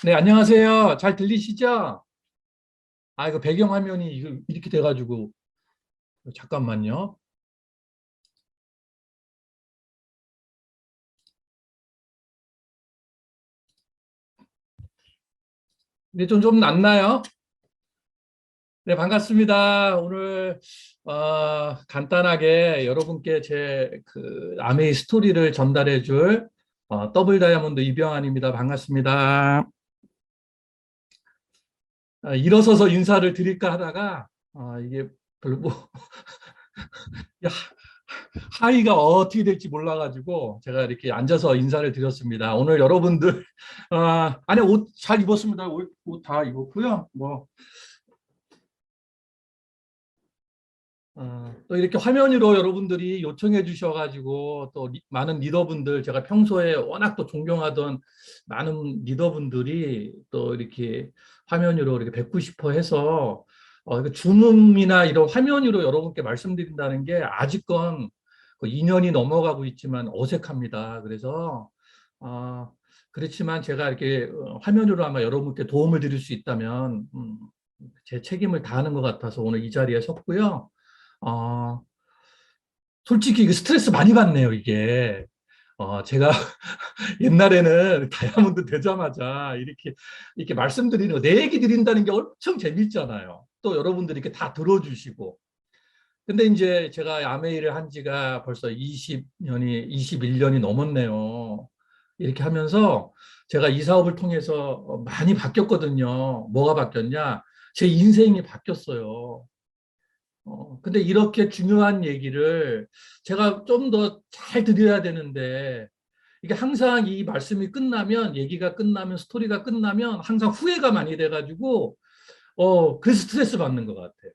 네, 안녕하세요. 잘 들리시죠? 아, 이거 배경화면이 이렇게 돼가지고, 잠깐만요. 네, 좀 낫나요? 네, 반갑습니다. 오늘, 간단하게 여러분께 제 아메이 스토리를 전달해 줄, 더블 다이아몬드 이병환입니다. 반갑습니다. 일어서서 인사를 드릴까 하다가, 이게 별로 뭐, 하의가 어떻게 될지 몰라가지고 제가 이렇게 앉아서 인사를 드렸습니다. 오늘 여러분들 안에 옷 잘 입었습니다. 옷 다 입었고요. 뭐 또 이렇게 화면으로 여러분들이 요청해 주셔가지고 또 많은 리더분들 제가 평소에 워낙 또 존경하던 많은 리더분들이 또 이렇게 화면으로 이렇게 뵙고 싶어 해서 줌이나 이런 화면으로 여러분께 말씀드린다는 게 아직건 2년이 넘어가고 있지만 어색합니다. 그래서 어, 그렇지만 제가 이렇게 화면으로 아마 여러분께 도움을 드릴 수 있다면 제 책임을 다하는 것 같아서 오늘 이 자리에 섰고요. 어, 솔직히 이게 스트레스 많이 받네요, 이게. 제가 옛날에는 다이아몬드 되자마자 이렇게 말씀드리는 거, 내 얘기 드린다는 게 엄청 재밌잖아요. 또 여러분들이 이렇게 다 들어주시고. 근데 이제 제가 아메이를 한 지가 벌써 21년이 넘었네요. 이렇게 하면서 제가 이 사업을 통해서 많이 바뀌었거든요. 뭐가 바뀌었냐? 제 인생이 바뀌었어요. 근데 이렇게 중요한 얘기를 제가 좀 더 잘 드려야 되는데, 이게 항상 이 말씀이 끝나면, 얘기가 끝나면, 스토리가 끝나면 항상 후회가 많이 돼가지고, 그래서 스트레스 받는 것 같아요.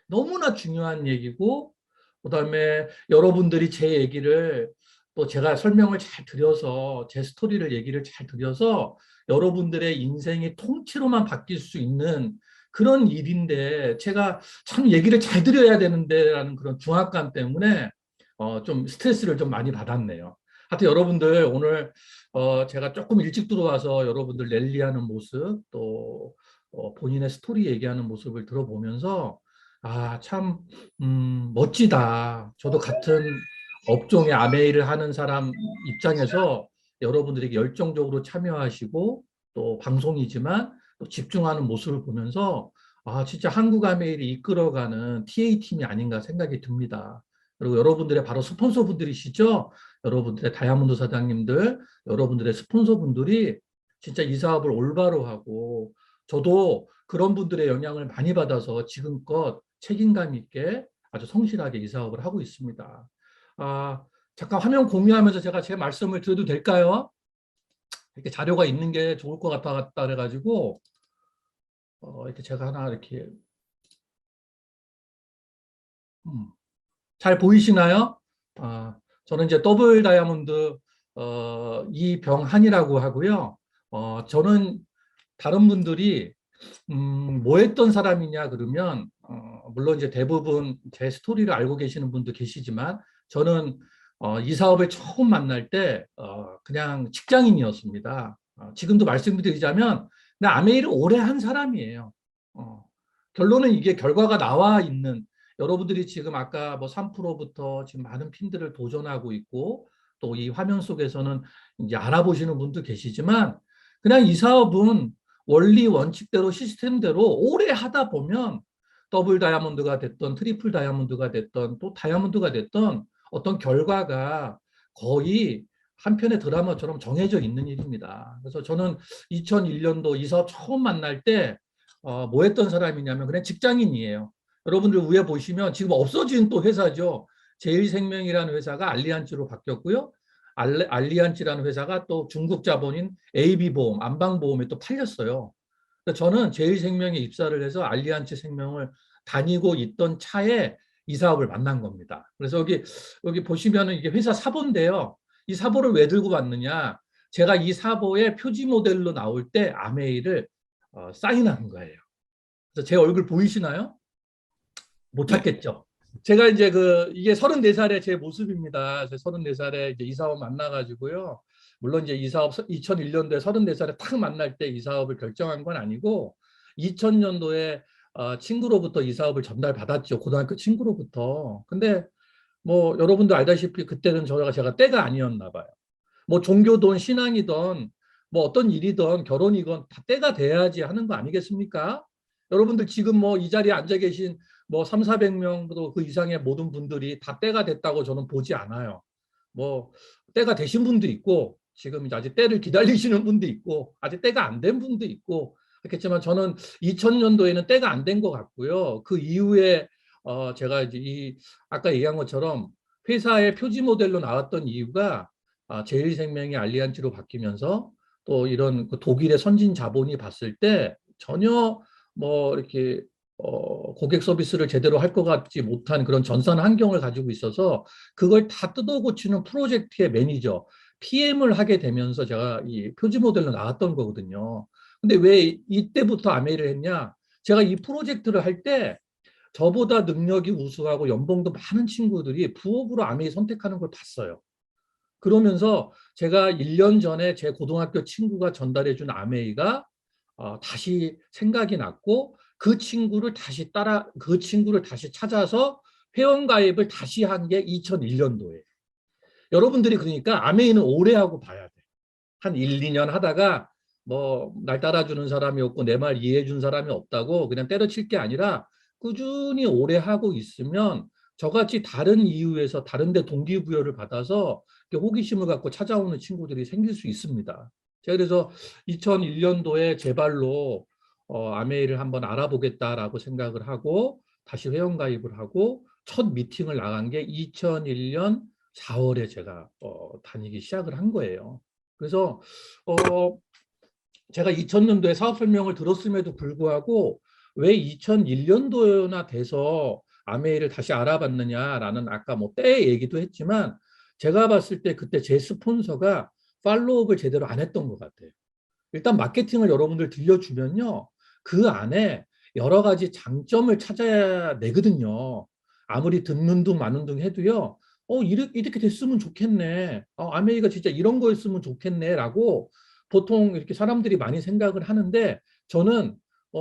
너무나 중요한 얘기고, 그다음에 여러분들이 제 얘기를 또 제가 설명을 잘 드려서, 제 스토리를 얘기를 잘 드려서 여러분들의 인생이 통째로만 바뀔 수 있는 그런 일인데, 제가 참 얘기를 잘 드려야 되는데라는 그런 중압감 때문에 좀 스트레스를 좀 많이 받았네요. 하여튼 여러분들 오늘 제가 조금 일찍 들어와서 여러분들 랠리하는 모습, 또 본인의 스토리 얘기하는 모습을 들어보면서 참 멋지다. 저도 같은 업종의 아메이를 하는 사람 입장에서 여러분들에게 열정적으로 참여하시고 또 방송이지만 또 집중하는 모습을 보면서 진짜 한국 아메이를 이끌어가는 TA팀이 아닌가 생각이 듭니다. 그리고 여러분들의 바로 스폰서분들이시죠? 여러분들의 다이아몬드 사장님들, 여러분들의 스폰서분들이 진짜 이 사업을 올바로 하고, 저도 그런 분들의 영향을 많이 받아서 지금껏 책임감 있게 아주 성실하게 이 사업을 하고 있습니다. 아, 잠깐 화면 공유하면서 제가 제 말씀을 드려도 될까요? 이렇게 자료가 있는 게 좋을 것 같다 그래가지고 이렇게 제가 하나 이렇게 음, 잘 보이시나요? 저는 이제 더블 다이아몬드 이병한이라고 하고요. 저는 다른 분들이 뭐 했던 사람이냐 그러면 물론 이제 대부분 제 스토리를 알고 계시는 분도 계시지만 저는 이 사업을 처음 만날 때 그냥 직장인이었습니다. 지금도 말씀드리자면 나 아메이를 오래 한 사람이에요. 어, 결론은 이게 결과가 나와 있는, 여러분들이 지금 아까 뭐 3%부터 지금 많은 핀들을 도전하고 있고 또 이 화면 속에서는 이제 알아보시는 분도 계시지만 그냥 이 사업은 원리 원칙대로 시스템대로 오래 하다 보면 더블 다이아몬드가 됐던 트리플 다이아몬드가 됐던 또 다이아몬드가 됐던 어떤 결과가 거의 한 편의 드라마처럼 정해져 있는 일입니다. 그래서 저는 2001년도 이 사업 처음 만날 때 뭐 했던 사람이냐면 그냥 직장인이에요. 여러분들 위에 보시면 지금 없어진 또 회사죠. 제일생명이라는 회사가 알리안츠로 바뀌었고요. 알리안츠라는 회사가 또 중국 자본인 AB보험, 안방보험에 또 팔렸어요. 저는 제일생명에 입사를 해서 알리안츠 생명을 다니고 있던 차에 이 사업을 만난 겁니다. 그래서 여기 보시면은 이게 회사 사보인데요. 이 사보를 왜 들고 왔느냐? 제가 이 사보의 표지 모델로 나올 때 아메이를 사인한 거예요. 그래서 제 얼굴 보이시나요? 못 찾겠죠. 제가 이제 이게 34살의 제 모습입니다. 34살에 이제 이 사업 만나가지고요. 물론 이제 이 사업 2001년도에 34살에 탁 만날 때 이 사업을 결정한 건 아니고 2000년도에 친구로부터 이 사업을 전달받았죠. 고등학교 친구로부터. 근데 뭐 여러분도 알다시피 그때는 제가 때가 아니었나 봐요. 뭐 종교든 신앙이든 뭐 어떤 일이든 결혼이건 다 때가 돼야지 하는 거 아니겠습니까? 여러분들 지금 뭐 이 자리에 앉아 계신 뭐 3, 400명도 그 이상의 모든 분들이 다 때가 됐다고 저는 보지 않아요. 뭐 때가 되신 분도 있고 지금 이제 아직 때를 기다리시는 분도 있고 아직 때가 안 된 분도 있고 그렇겠지만 저는 2000년도에는 때가 안 된 것 같고요. 그 이후에 제가 이제 아까 얘기한 것처럼 회사의 표지 모델로 나왔던 이유가 제일생명이 알리안지로 바뀌면서 또 이런 그 독일의 선진 자본이 봤을 때 전혀 뭐 이렇게 고객 서비스를 제대로 할 것 같지 못한 그런 전산 환경을 가지고 있어서 그걸 다 뜯어 고치는 프로젝트의 매니저, PM을 하게 되면서 제가 이 표지 모델로 나왔던 거거든요. 근데 왜 이때부터 아메이를 했냐? 제가 이 프로젝트를 할 때 저보다 능력이 우수하고 연봉도 많은 친구들이 부업으로 아메이 선택하는 걸 봤어요. 그러면서 제가 1년 전에 제 고등학교 친구가 전달해 준 아메이가 다시 생각이 났고 그 친구를 다시 찾아서 회원가입을 다시 한 게 2001년도에. 여러분들이 그러니까 아메이는 오래 하고 봐야 돼. 한 1, 2년 하다가 뭐 날 따라주는 사람이 없고 내 말 이해해 준 사람이 없다고 그냥 때려칠 게 아니라 꾸준히 오래 하고 있으면 저같이 다른 이유에서 다른 데 동기부여를 받아서 호기심을 갖고 찾아오는 친구들이 생길 수 있습니다. 제가 그래서 2001년도에 제 발로 아메이를 한번 알아보겠다라고 생각을 하고 다시 회원가입을 하고 첫 미팅을 나간 게 2001년 4월에 제가 다니기 시작을 한 거예요. 그래서 제가 2000년도에 사업 설명을 들었음에도 불구하고 왜 2001년도나 돼서 아메이를 다시 알아봤느냐라는 아까 뭐 때 얘기도 했지만 제가 봤을 때 그때 제 스폰서가 팔로우업을 제대로 안 했던 것 같아요. 일단 마케팅을 여러분들 들려주면요. 그 안에 여러 가지 장점을 찾아야 내거든요. 아무리 듣는 둥 마는 둥 해도요. 이렇게 됐으면 좋겠네. 아메이가 진짜 이런 거였으면 좋겠네라고 보통 이렇게 사람들이 많이 생각을 하는데 저는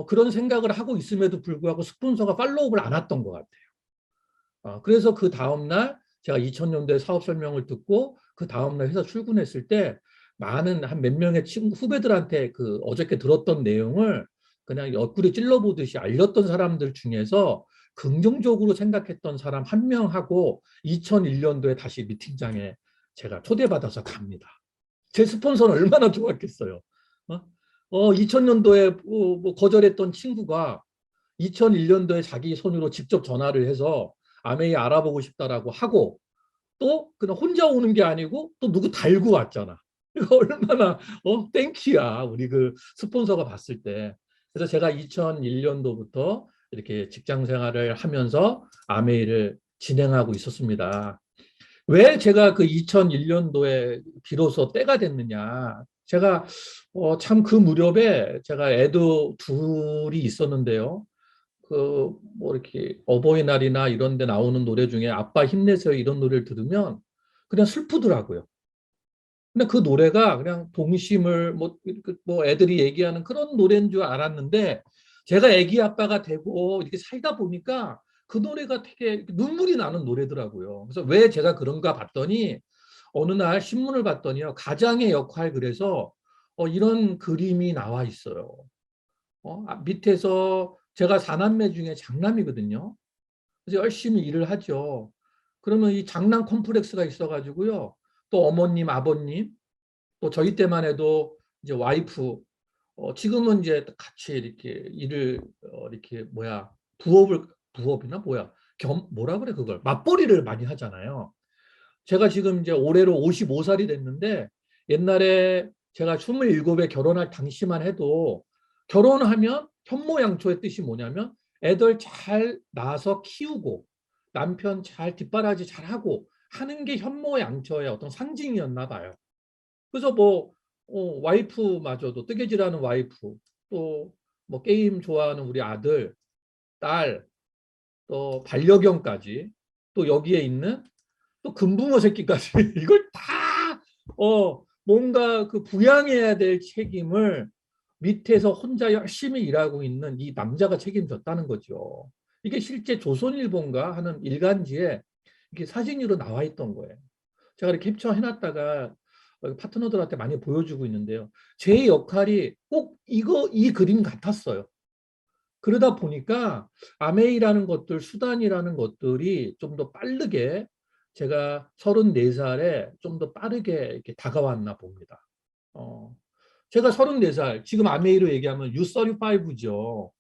그런 생각을 하고 있음에도 불구하고 스폰서가 팔로우업을 안 했던 것 같아요. 그래서 그 다음날 제가 2000년도에 사업 설명을 듣고 그 다음날 회사 출근했을 때 많은 한 몇 명의 친구 후배들한테 그 어저께 들었던 내용을 그냥 옆구리 찔러보듯이 알렸던 사람들 중에서 긍정적으로 생각했던 사람 한 명하고 2001년도에 다시 미팅장에 제가 초대받아서 갑니다. 제 스폰서는 얼마나 좋았겠어요. 2000년도에 뭐 거절했던 친구가 2001년도에 자기 손으로 직접 전화를 해서 아메이 알아보고 싶다라고 하고 또 그냥 혼자 오는 게 아니고 또 누구 달고 왔잖아. 이거 얼마나 땡큐야 우리 그 스폰서가 봤을 때. 그래서 제가 2001년도부터 이렇게 직장 생활을 하면서 아메이를 진행하고 있었습니다. 왜 제가 그 2001년도에 비로소 때가 됐느냐. 제가 참 그 무렵에 제가 애도 둘이 있었는데요. 그 뭐 이렇게 어버이날이나 이런 데 나오는 노래 중에 아빠 힘내세요 이런 노래를 들으면 그냥 슬프더라고요. 근데 그 노래가 그냥 동심을 뭐 애들이 얘기하는 그런 노래인 줄 알았는데 제가 애기 아빠가 되고 이렇게 살다 보니까 그 노래가 되게 눈물이 나는 노래더라고요. 그래서 왜 제가 그런가 봤더니 어느 날 신문을 봤더니요. 가장의 역할 그래서 이런 그림이 나와 있어요. 밑에서 제가 4남매 중에 장남이거든요. 그래서 열심히 일을 하죠. 그러면 이 장남 컴플렉스가 있어가지고요. 또 어머님, 아버님, 또 저희 때만 해도 이제 와이프, 지금은 이제 같이 이렇게 일을, 이렇게 부업이나 뭐라 그래, 그걸. 맞벌이를 많이 하잖아요. 제가 지금 이제 올해로 55살이 됐는데 옛날에 제가 27에 결혼할 당시만 해도 결혼하면 현모양처의 뜻이 뭐냐면 애들 잘 낳아서 키우고 남편 잘 뒷바라지 잘하고 하는 게 현모양처의 어떤 상징이었나 봐요. 그래서 뭐 와이프마저도 뜨개질하는 와이프 또 뭐 게임 좋아하는 우리 아들, 딸, 또 반려견까지 또 여기에 있는 또 금붕어 새끼까지 이걸 다 뭔가 그 부양해야 될 책임을 밑에서 혼자 열심히 일하고 있는 이 남자가 책임졌다는 거죠. 이게 실제 조선일보인가 하는 일간지에 이게 사진으로 나와 있던 거예요. 제가 이렇게 캡처해놨다가 파트너들한테 많이 보여주고 있는데요. 제 역할이 꼭 이 그림 같았어요. 그러다 보니까 아메이라는 것들, 수단이라는 것들이 좀 더 빠르게 제가 34살에 좀 더 빠르게 이렇게 다가왔나 봅니다. 제가 34살, 지금 아메이로 얘기하면 U35죠.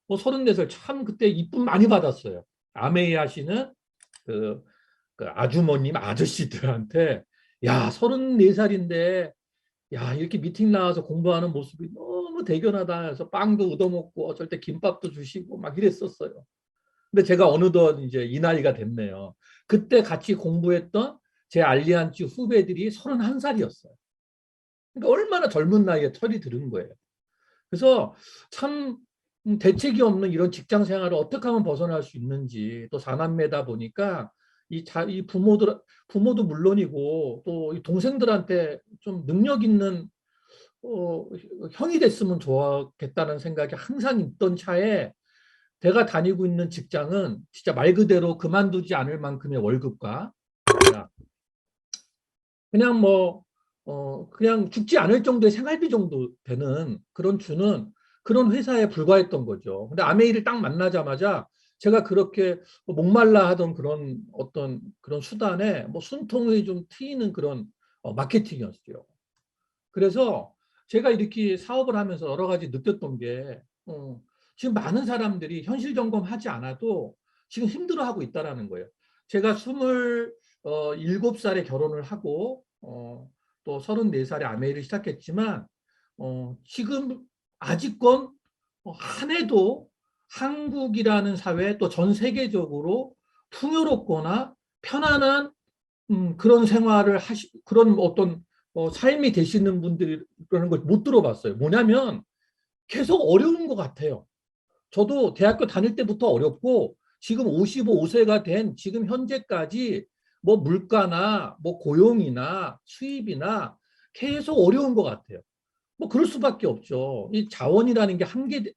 34살 참 그때 이쁨 많이 받았어요. 아메이 하시는 그, 그 아주머님, 아저씨들한테 야, 34살인데 야, 이렇게 미팅 나와서 공부하는 모습이 너무 대견하다 해서 빵도 얻어먹고 어쩔 때 김밥도 주시고 막 이랬었어요. 근데 제가 어느덧 이제 이 나이가 됐네요. 그때 같이 공부했던 제 알리안츠 후배들이 31살이었어요. 그러니까 얼마나 젊은 나이에 철이 들은 거예요. 그래서 참 대책이 없는 이런 직장 생활을 어떻게 하면 벗어날 수 있는지 또 사남매다 보니까 이 부모도 물론이고 또 이 동생들한테 좀 능력 있는 어, 형이 됐으면 좋았겠다는 생각이 항상 있던 차에 제가 다니고 있는 직장은 진짜 말 그대로 그만두지 않을 만큼의 월급과 그냥 그냥 죽지 않을 정도의 생활비 정도 되는 그런 주는 그런 회사에 불과했던 거죠. 근데 아메이를 딱 만나자마자 제가 그렇게 목말라 하던 그런 어떤 그런 수단에 순통이 좀 트이는 그런 마케팅이었어요. 그래서 제가 이렇게 사업을 하면서 여러 가지 느꼈던 게 지금 많은 사람들이 현실 점검하지 않아도 지금 힘들어하고 있다라는 거예요. 제가 27살에 결혼을 하고 또 34살에 아메이를 시작했지만 지금 아직건 한 해도 한국이라는 사회 또 전 세계적으로 풍요롭거나 편안한 그런 생활을 그런 어떤 삶이 되시는 분들이라는 걸 못 들어봤어요. 뭐냐면 계속 어려운 것 같아요. 저도 대학교 다닐 때부터 어렵고 지금 55세가 된 지금 현재까지 물가나 고용이나 수입이나 계속 어려운 것 같아요. 그럴 수밖에 없죠. 이 자원이라는 게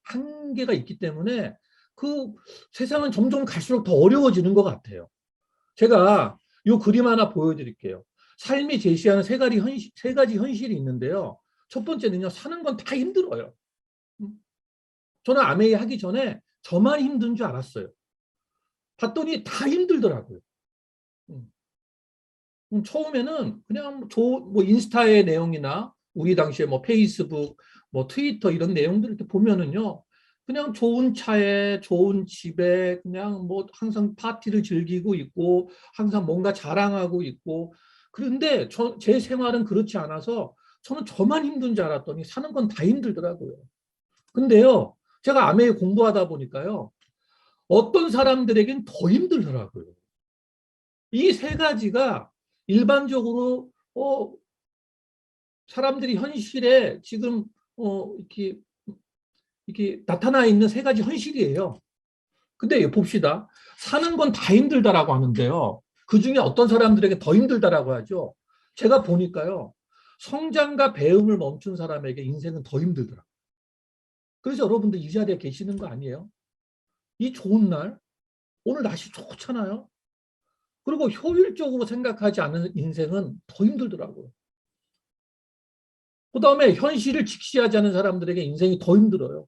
한계가 있기 때문에 그 세상은 점점 갈수록 더 어려워지는 것 같아요. 제가 이 그림 하나 보여드릴게요. 삶이 제시하는 세 가지 현실이 있는데요. 첫 번째는요, 사는 건 다 힘들어요. 저는 아메이 하기 전에 저만 힘든 줄 알았어요. 봤더니 다 힘들더라고요. 처음에는 그냥 인스타의 내용이나 우리 당시에 페이스북, 트위터 이런 내용들을 이렇게 보면은요, 그냥 좋은 차에 좋은 집에 그냥 항상 파티를 즐기고 있고 항상 뭔가 자랑하고 있고 그런데 제 생활은 그렇지 않아서 저는 저만 힘든 줄 알았더니 사는 건 다 힘들더라고요. 근데요, 제가 아메이 공부하다 보니까요, 어떤 사람들에겐 더 힘들더라고요. 이 세 가지가 일반적으로 사람들이 현실에 지금 이렇게 나타나 있는 세 가지 현실이에요. 근데 봅시다. 사는 건 다 힘들다라고 하는데요. 그중에 어떤 사람들에게 더 힘들다라고 하죠. 제가 보니까요. 성장과 배움을 멈춘 사람에게 인생은 더 힘들더라고요. 그래서 여러분들 이 자리에 계시는 거 아니에요? 이 좋은 날, 오늘 날씨 좋잖아요. 그리고 효율적으로 생각하지 않는 인생은 더 힘들더라고요. 그다음에 현실을 직시하지 않은 사람들에게 인생이 더 힘들어요.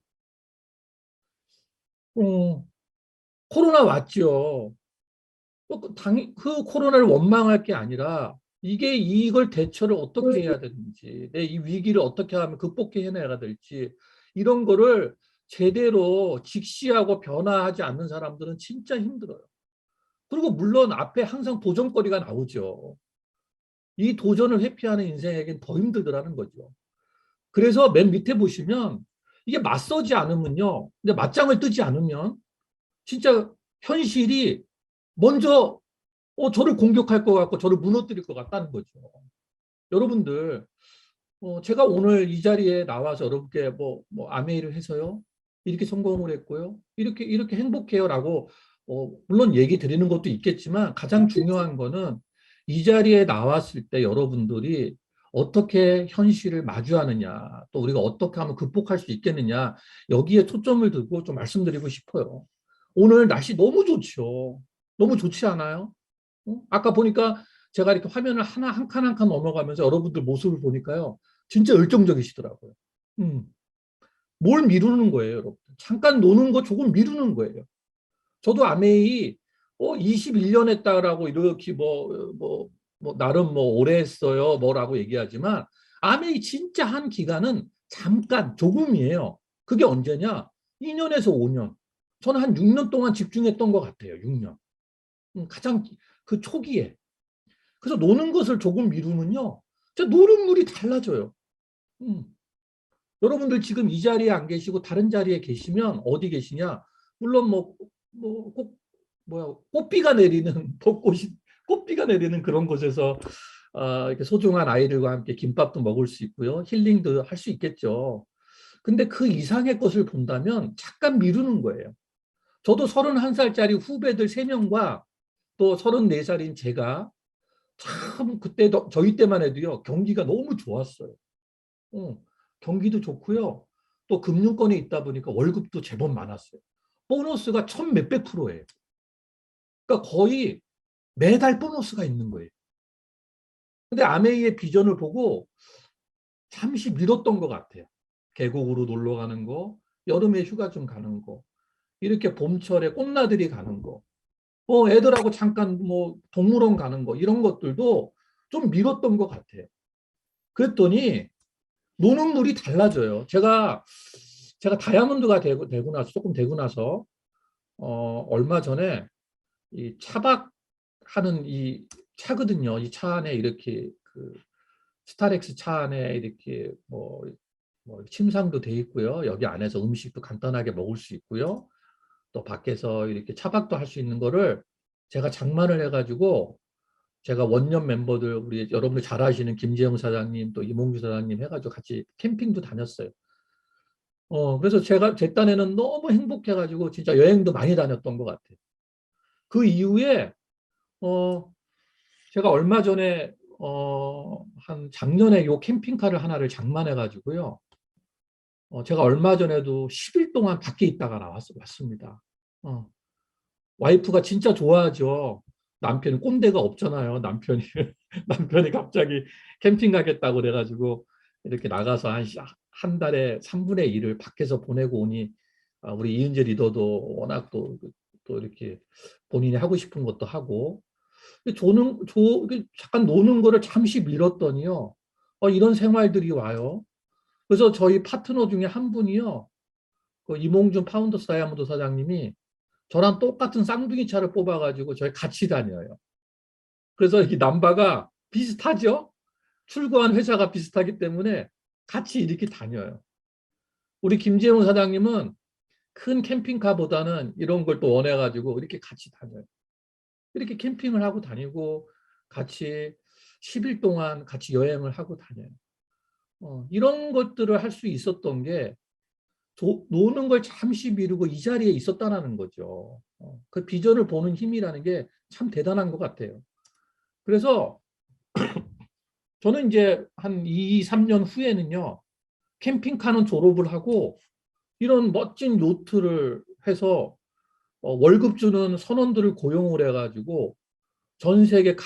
코로나 왔죠. 그 코로나를 원망할 게 아니라 이걸 대처를 어떻게 해야 되는지, 내 이 위기를 어떻게 하면 극복해 내야 될지 이런 거를 제대로 직시하고 변화하지 않는 사람들은 진짜 힘들어요. 그리고 물론 앞에 항상 도전거리가 나오죠. 이 도전을 회피하는 인생에겐 더 힘들더라는 거죠. 그래서 맨 밑에 보시면 이게 맞서지 않으면요. 근데 맞짱을 뜨지 않으면 진짜 현실이 먼저 저를 공격할 것 같고 저를 무너뜨릴 것 같다는 거죠. 여러분들 제가 오늘 이 자리에 나와서 여러분께 아메이를 해서요. 이렇게 성공을 했고요. 이렇게 행복해요라고 물론 얘기 드리는 것도 있겠지만 가장 중요한 거는 이 자리에 나왔을 때 여러분들이 어떻게 현실을 마주하느냐, 또 우리가 어떻게 하면 극복할 수 있겠느냐, 여기에 초점을 두고 좀 말씀드리고 싶어요. 오늘 날씨 너무 좋죠. 너무 좋지 않아요? 아까 보니까 제가 이렇게 화면을 하나 한 칸 한 칸 넘어가면서 여러분들 모습을 보니까요. 진짜 열정적이시더라고요. 음. 뭘 미루는 거예요, 여러분? 잠깐 노는 거 조금 미루는 거예요. 저도 아메이 21년 했다라고 이렇게 나름 뭐 오래 했어요, 뭐라고 얘기하지만 아메이 진짜 한 기간은 잠깐 조금이에요. 그게 언제냐? 2년에서 5년. 저는 한 6년 동안 집중했던 것 같아요. 6년. 가장 그 초기에. 그래서 노는 것을 조금 미루면요. 저 노는 물이 달라져요. 음. 여러분들 지금 이 자리에 안 계시고 다른 자리에 계시면 어디 계시냐? 물론 꼭 꽃비가 내리는 벚꽃이 꽃비가 내리는 그런 곳에서 이렇게 소중한 아이들과 함께 김밥도 먹을 수 있고요. 힐링도 할 수 있겠죠. 근데 그 이상의 것을 본다면 잠깐 미루는 거예요. 저도 31살짜리 후배들 3명과 또 34살인 제가 참 그때 저희 때만 해도요. 경기가 너무 좋았어요. 어, 경기도 좋고요. 또 금융권에 있다 보니까 월급도 제법 많았어요. 보너스가 천 몇백 프로예요. 그러니까 거의 매달 보너스가 있는 거예요. 근데 아메이의 비전을 보고 잠시 미뤘던 것 같아요. 계곡으로 놀러 가는 거, 여름에 휴가 좀 가는 거, 이렇게 봄철에 꽃나들이 가는 거, 애들하고 잠깐 동물원 가는 거, 이런 것들도 좀 미뤘던 것 같아요. 그랬더니 노는 물이 달라져요. 제가 다이아몬드가 되고 나서 조금 되고 나서 얼마 전에 이 차박하는 이 차거든요. 이 차 안에 이렇게 그 스타렉스 차 안에 이렇게 침상도 돼 있고요. 여기 안에서 음식도 간단하게 먹을 수 있고요. 또 밖에서 이렇게 차박도 할 수 있는 거를 제가 장만을 해가지고 제가 원년 멤버들 우리 여러분들 잘 아시는 김재영 사장님 또 이몽규 사장님 해가지고 같이 캠핑도 다녔어요. 그래서 제가 제 딴에는 너무 행복해가지고 진짜 여행도 많이 다녔던 것 같아요. 그 이후에 어, 제가 얼마 전에 한 작년에 요 캠핑카를 하나를 장만해가지고요. 제가 얼마 전에도 10일 동안 밖에 있다가 왔습니다. 어, 와이프가 진짜 좋아하죠. 남편은 꼰대가 없잖아요. 남편이 갑자기 캠핑 가겠다고 그래가지고 이렇게 나가서 한 달에 3분의 1을 밖에서 보내고 오니 우리 이은재 리더도 워낙 또 이렇게 본인이 하고 싶은 것도 하고 잠깐 노는 거를 잠시 미뤘더니요. 이런 생활들이 와요. 그래서 저희 파트너 중에 한 분이요. 그 이몽준 파운더스 다이아몬드 사장님이 저랑 똑같은 쌍둥이 차를 뽑아가지고 저희 같이 다녀요. 그래서 이 남바가 비슷하죠? 출고한 회사가 비슷하기 때문에 같이 이렇게 다녀요. 우리 김재용 사장님은 큰 캠핑카보다는 이런 걸 또 원해가지고 이렇게 같이 다녀요. 이렇게 캠핑을 하고 다니고 같이 10일 동안 같이 여행을 하고 다녀요. 이런 것들을 할 수 있었던 게 노는 걸 잠시 미루고 이 자리에 있었다는 거죠. 그 비전을 보는 힘이라는 게 참 대단한 것 같아요. 그래서 저는 이제 한 2, 3년 후에는요. 캠핑카는 졸업을 하고 이런 멋진 요트를 해서 월급 주는 선원들을 고용을 해가지고 전 세계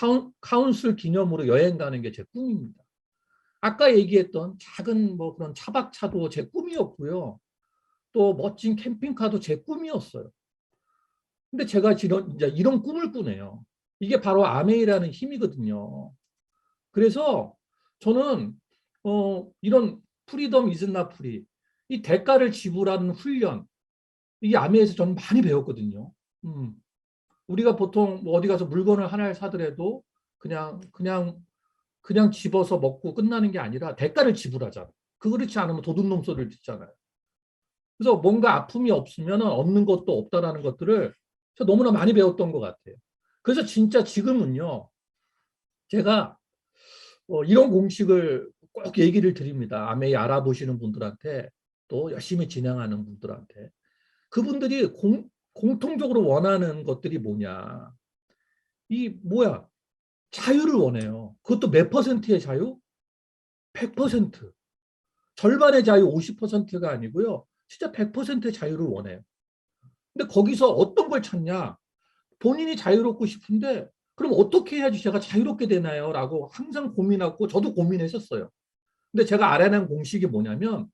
카운슬 기념으로 여행 가는 게 제 꿈입니다. 아까 얘기했던 작은 그런 차박차도 제 꿈이었고요. 또 멋진 캠핑카도 제 꿈이었어요. 근데 제가 이제 이런 꿈을 꾸네요. 이게 바로 아메이라는 힘이거든요. 그래서 저는 이런 프리덤 이즈나 프리 이 대가를 지불하는 훈련 이 아메이에서 저는 많이 배웠거든요. 우리가 보통 어디 가서 물건을 하나를 사더라도 그냥 집어서 먹고 끝나는 게 아니라 대가를 지불하잖아. 그렇지 않으면 도둑놈 소리를 듣잖아요. 그래서 뭔가 아픔이 없으면 얻는 것도 없다라는 것들을 제가 너무나 많이 배웠던 것 같아요. 그래서 진짜 지금은요, 제가 이런 공식을 꼭 얘기를 드립니다. 아메이 알아보시는 분들한테 또 열심히 진행하는 분들한테 그분들이 공통적으로 원하는 것들이 뭐냐? 이 뭐야? 자유를 원해요. 그것도 몇 퍼센트의 자유? 100%. 절반의 자유 50%가 아니고요. 진짜 100%의 자유를 원해요. 근데 거기서 어떤 걸 찾냐? 본인이 자유롭고 싶은데 그럼 어떻게 해야지 제가 자유롭게 되나요? 라고 항상 고민하고 저도 고민했었어요. 근데 제가 알아낸 공식이 뭐냐면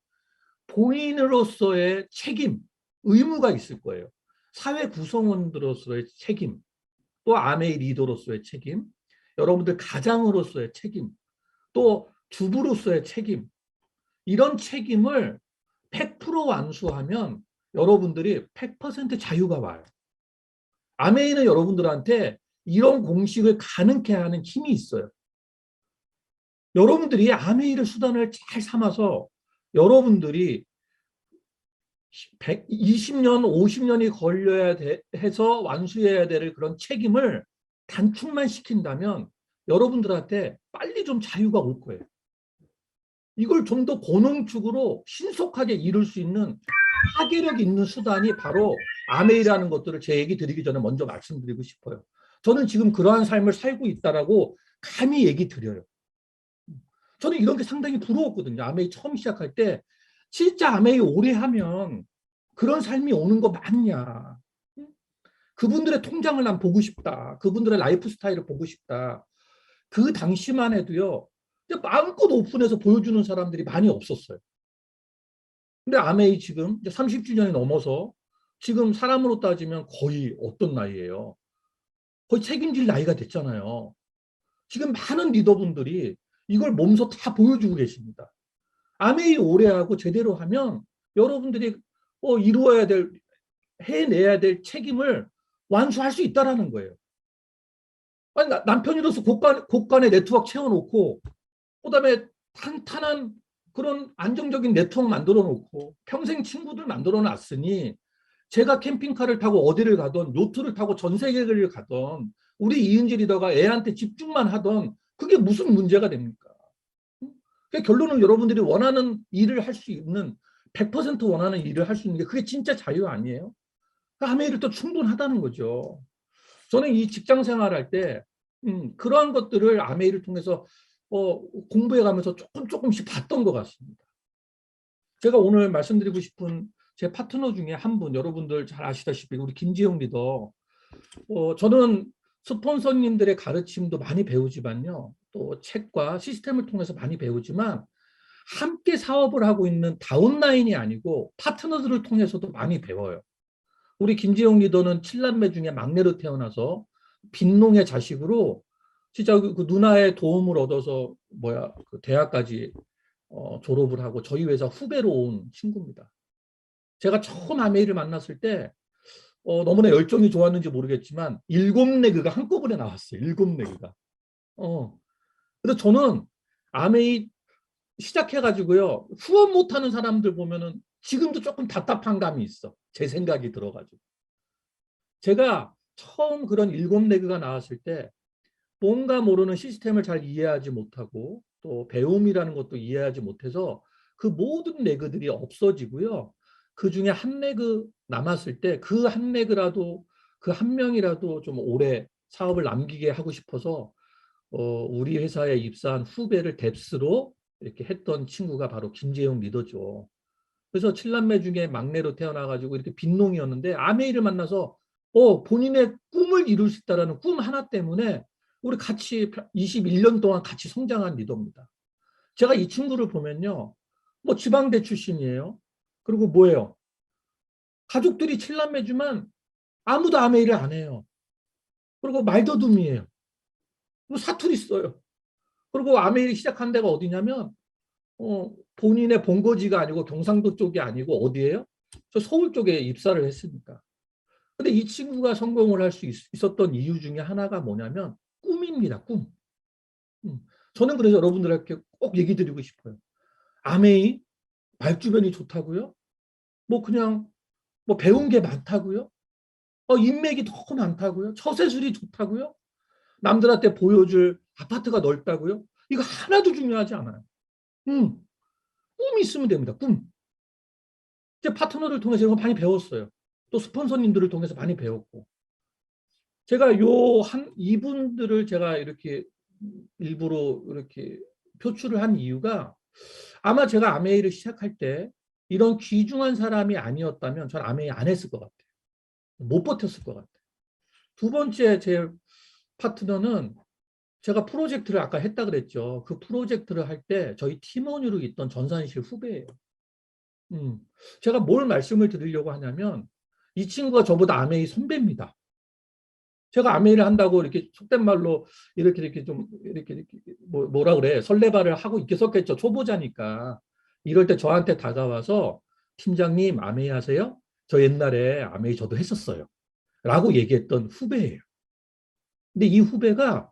본인으로서의 책임, 의무가 있을 거예요. 사회 구성원들로서의 책임, 또 아메이 리더로서의 책임, 여러분들 가장으로서의 책임, 또 주부로서의 책임, 이런 책임을 100% 완수하면 여러분들이 100% 자유가 와요. 아메이는 여러분들한테 이런 공식을 가능케 하는 힘이 있어요. 여러분들이 아메이를 수단을 잘 삼아서 여러분들이 20년, 50년이 걸려야 해서 완수해야 될 그런 책임을 단축만 시킨다면 여러분들한테 빨리 좀 자유가 올 거예요. 이걸 좀 더 고농축으로 신속하게 이룰 수 있는 파괴력 있는 수단이 바로 아메이라는 것들을 제 얘기 드리기 전에 먼저 말씀드리고 싶어요. 저는 지금 그러한 삶을 살고 있다라고 감히 얘기 드려요. 저는 이런 게 상당히 부러웠거든요. 아메이 처음 시작할 때 진짜 아메이 오래 하면 그런 삶이 오는 거 맞냐. 그분들의 통장을 난 보고 싶다. 그분들의 라이프 스타일을 보고 싶다. 그 당시만 해도요. 마음껏 오픈해서 보여주는 사람들이 많이 없었어요. 근데 아메이 지금 30주년이 넘어서 지금 사람으로 따지면 거의 어떤 나이예요? 거의 책임질 나이가 됐잖아요. 지금 많은 리더분들이 이걸 몸소 다 보여주고 계십니다. 아메이 오래 하고 제대로 하면 여러분들이 이루어야 될, 해내야 될 책임을 완수할 수 있다는 거예요. 아니, 남편으로서 곳간에 네트워크 채워놓고, 그 다음에 탄탄한 그런 안정적인 네트워크 만들어 놓고, 평생 친구들 만들어 놨으니, 제가 캠핑카를 타고 어디를 가던, 요트를 타고 전 세계를 가던, 우리 이은지 리더가 애한테 집중만 하던, 그게 무슨 문제가 됩니까? 그러니까 결론은 여러분들이 원하는 일을 할 수 있는, 100% 원하는 일을 할 수 있는 게 그게 진짜 자유 아니에요? 아메이를 또 충분하다는 거죠. 저는 이 직장 생활할 때 그러한 것들을 아메이를 통해서 공부해 가면서 조금씩 봤던 것 같습니다. 제가 오늘 말씀드리고 싶은 제 파트너 중에 한 분, 여러분들 잘 아시다시피 우리 김지영 리더. 저는 스폰서님들의 가르침도 많이 배우지만요. 또 책과 시스템을 통해서 많이 배우지만 함께 사업을 하고 있는 다운라인이 아니고 파트너들을 통해서도 많이 배워요. 우리 김지영 리더는 7남매 중에 막내로 태어나서 빈농의 자식으로 진짜 그 누나의 도움을 얻어서 그 대학까지 졸업을 하고 저희 회사 후배로 온 친구입니다. 제가 처음 아메이를 만났을 때 너무나 열정이 좋았는지 모르겠지만 7레그가 한꺼번에 나왔어요. 7레그가. 그래서 저는 아메이 시작해가지고요. 후원 못하는 사람들 보면은 지금도 조금 답답한 감이 있어. 제 생각이 들어가지고. 제가 처음 그런 7레그가 나왔을 때 뭔가 모르는 시스템을 잘 이해하지 못하고 또 배움이라는 것도 이해하지 못해서 그 모든 레그들이 없어지고요. 그 중에 한 레그 남았을 때 그 한 레그라도 그 한 명이라도 좀 오래 사업을 남기게 하고 싶어서 우리 회사에 입사한 후배를 뎁스로 이렇게 했던 친구가 바로 김재용 리더죠. 그래서 7남매 중에 막내로 태어나가지고 이렇게 빈농이었는데 아메이를 만나서 본인의 꿈을 이룰 수 있다는 꿈 하나 때문에 우리 같이 21년 동안 같이 성장한 리더입니다. 제가 이 친구를 보면요. 뭐 지방대 출신이에요. 그리고 뭐예요? 가족들이 7남매지만 아무도 아메이를 안 해요. 그리고 말더듬이에요. 그리고 사투리 써요. 그리고 아메이를 시작한 데가 어디냐면 본인의 본거지가 아니고 경상도 쪽이 아니고 어디예요? 저 서울 쪽에 입사를 했으니까. 근데 이 친구가 성공을 할 수 있었던 이유 중에 하나가 뭐냐면 꿈입니다. 꿈. 저는 그래서 여러분들에게 꼭 얘기 드리고 싶어요. 아메이 말주변이 좋다고요? 뭐 그냥 뭐 배운 게 많다고요? 인맥이 더 많다고요? 처세술이 좋다고요? 남들한테 보여줄 아파트가 넓다고요? 이거 하나도 중요하지 않아요. 꿈이 있으면 됩니다. 꿈. 제 파트너를 통해서 이거 많이 배웠어요. 또 스폰서님들을 통해서 많이 배웠고. 제가 이분들을 제가 이렇게 일부러 이렇게 표출을 한 이유가 아마 제가 아메이를 시작할 때 이런 귀중한 사람이 아니었다면 전 아메이 안 했을 것 같아요. 못 버텼을 것 같아요. 두 번째 제 파트너는 제가 프로젝트를 아까 했다 그랬죠. 그 프로젝트를 할 때 저희 팀원으로 있던 전산실 후배예요. 제가 뭘 말씀을 드리려고 하냐면 이 친구가 저보다 아메이 선배입니다. 제가 아메이를 한다고 이렇게 속된 말로 이렇게 좀 이렇게 뭐라 그래 설레발을 하고 있겠었겠죠. 초보자니까. 이럴 때 저한테 다가와서 팀장님 아메이 하세요? 저 옛날에 아메이 저도 했었어요. 라고 얘기했던 후배예요. 근데 이 후배가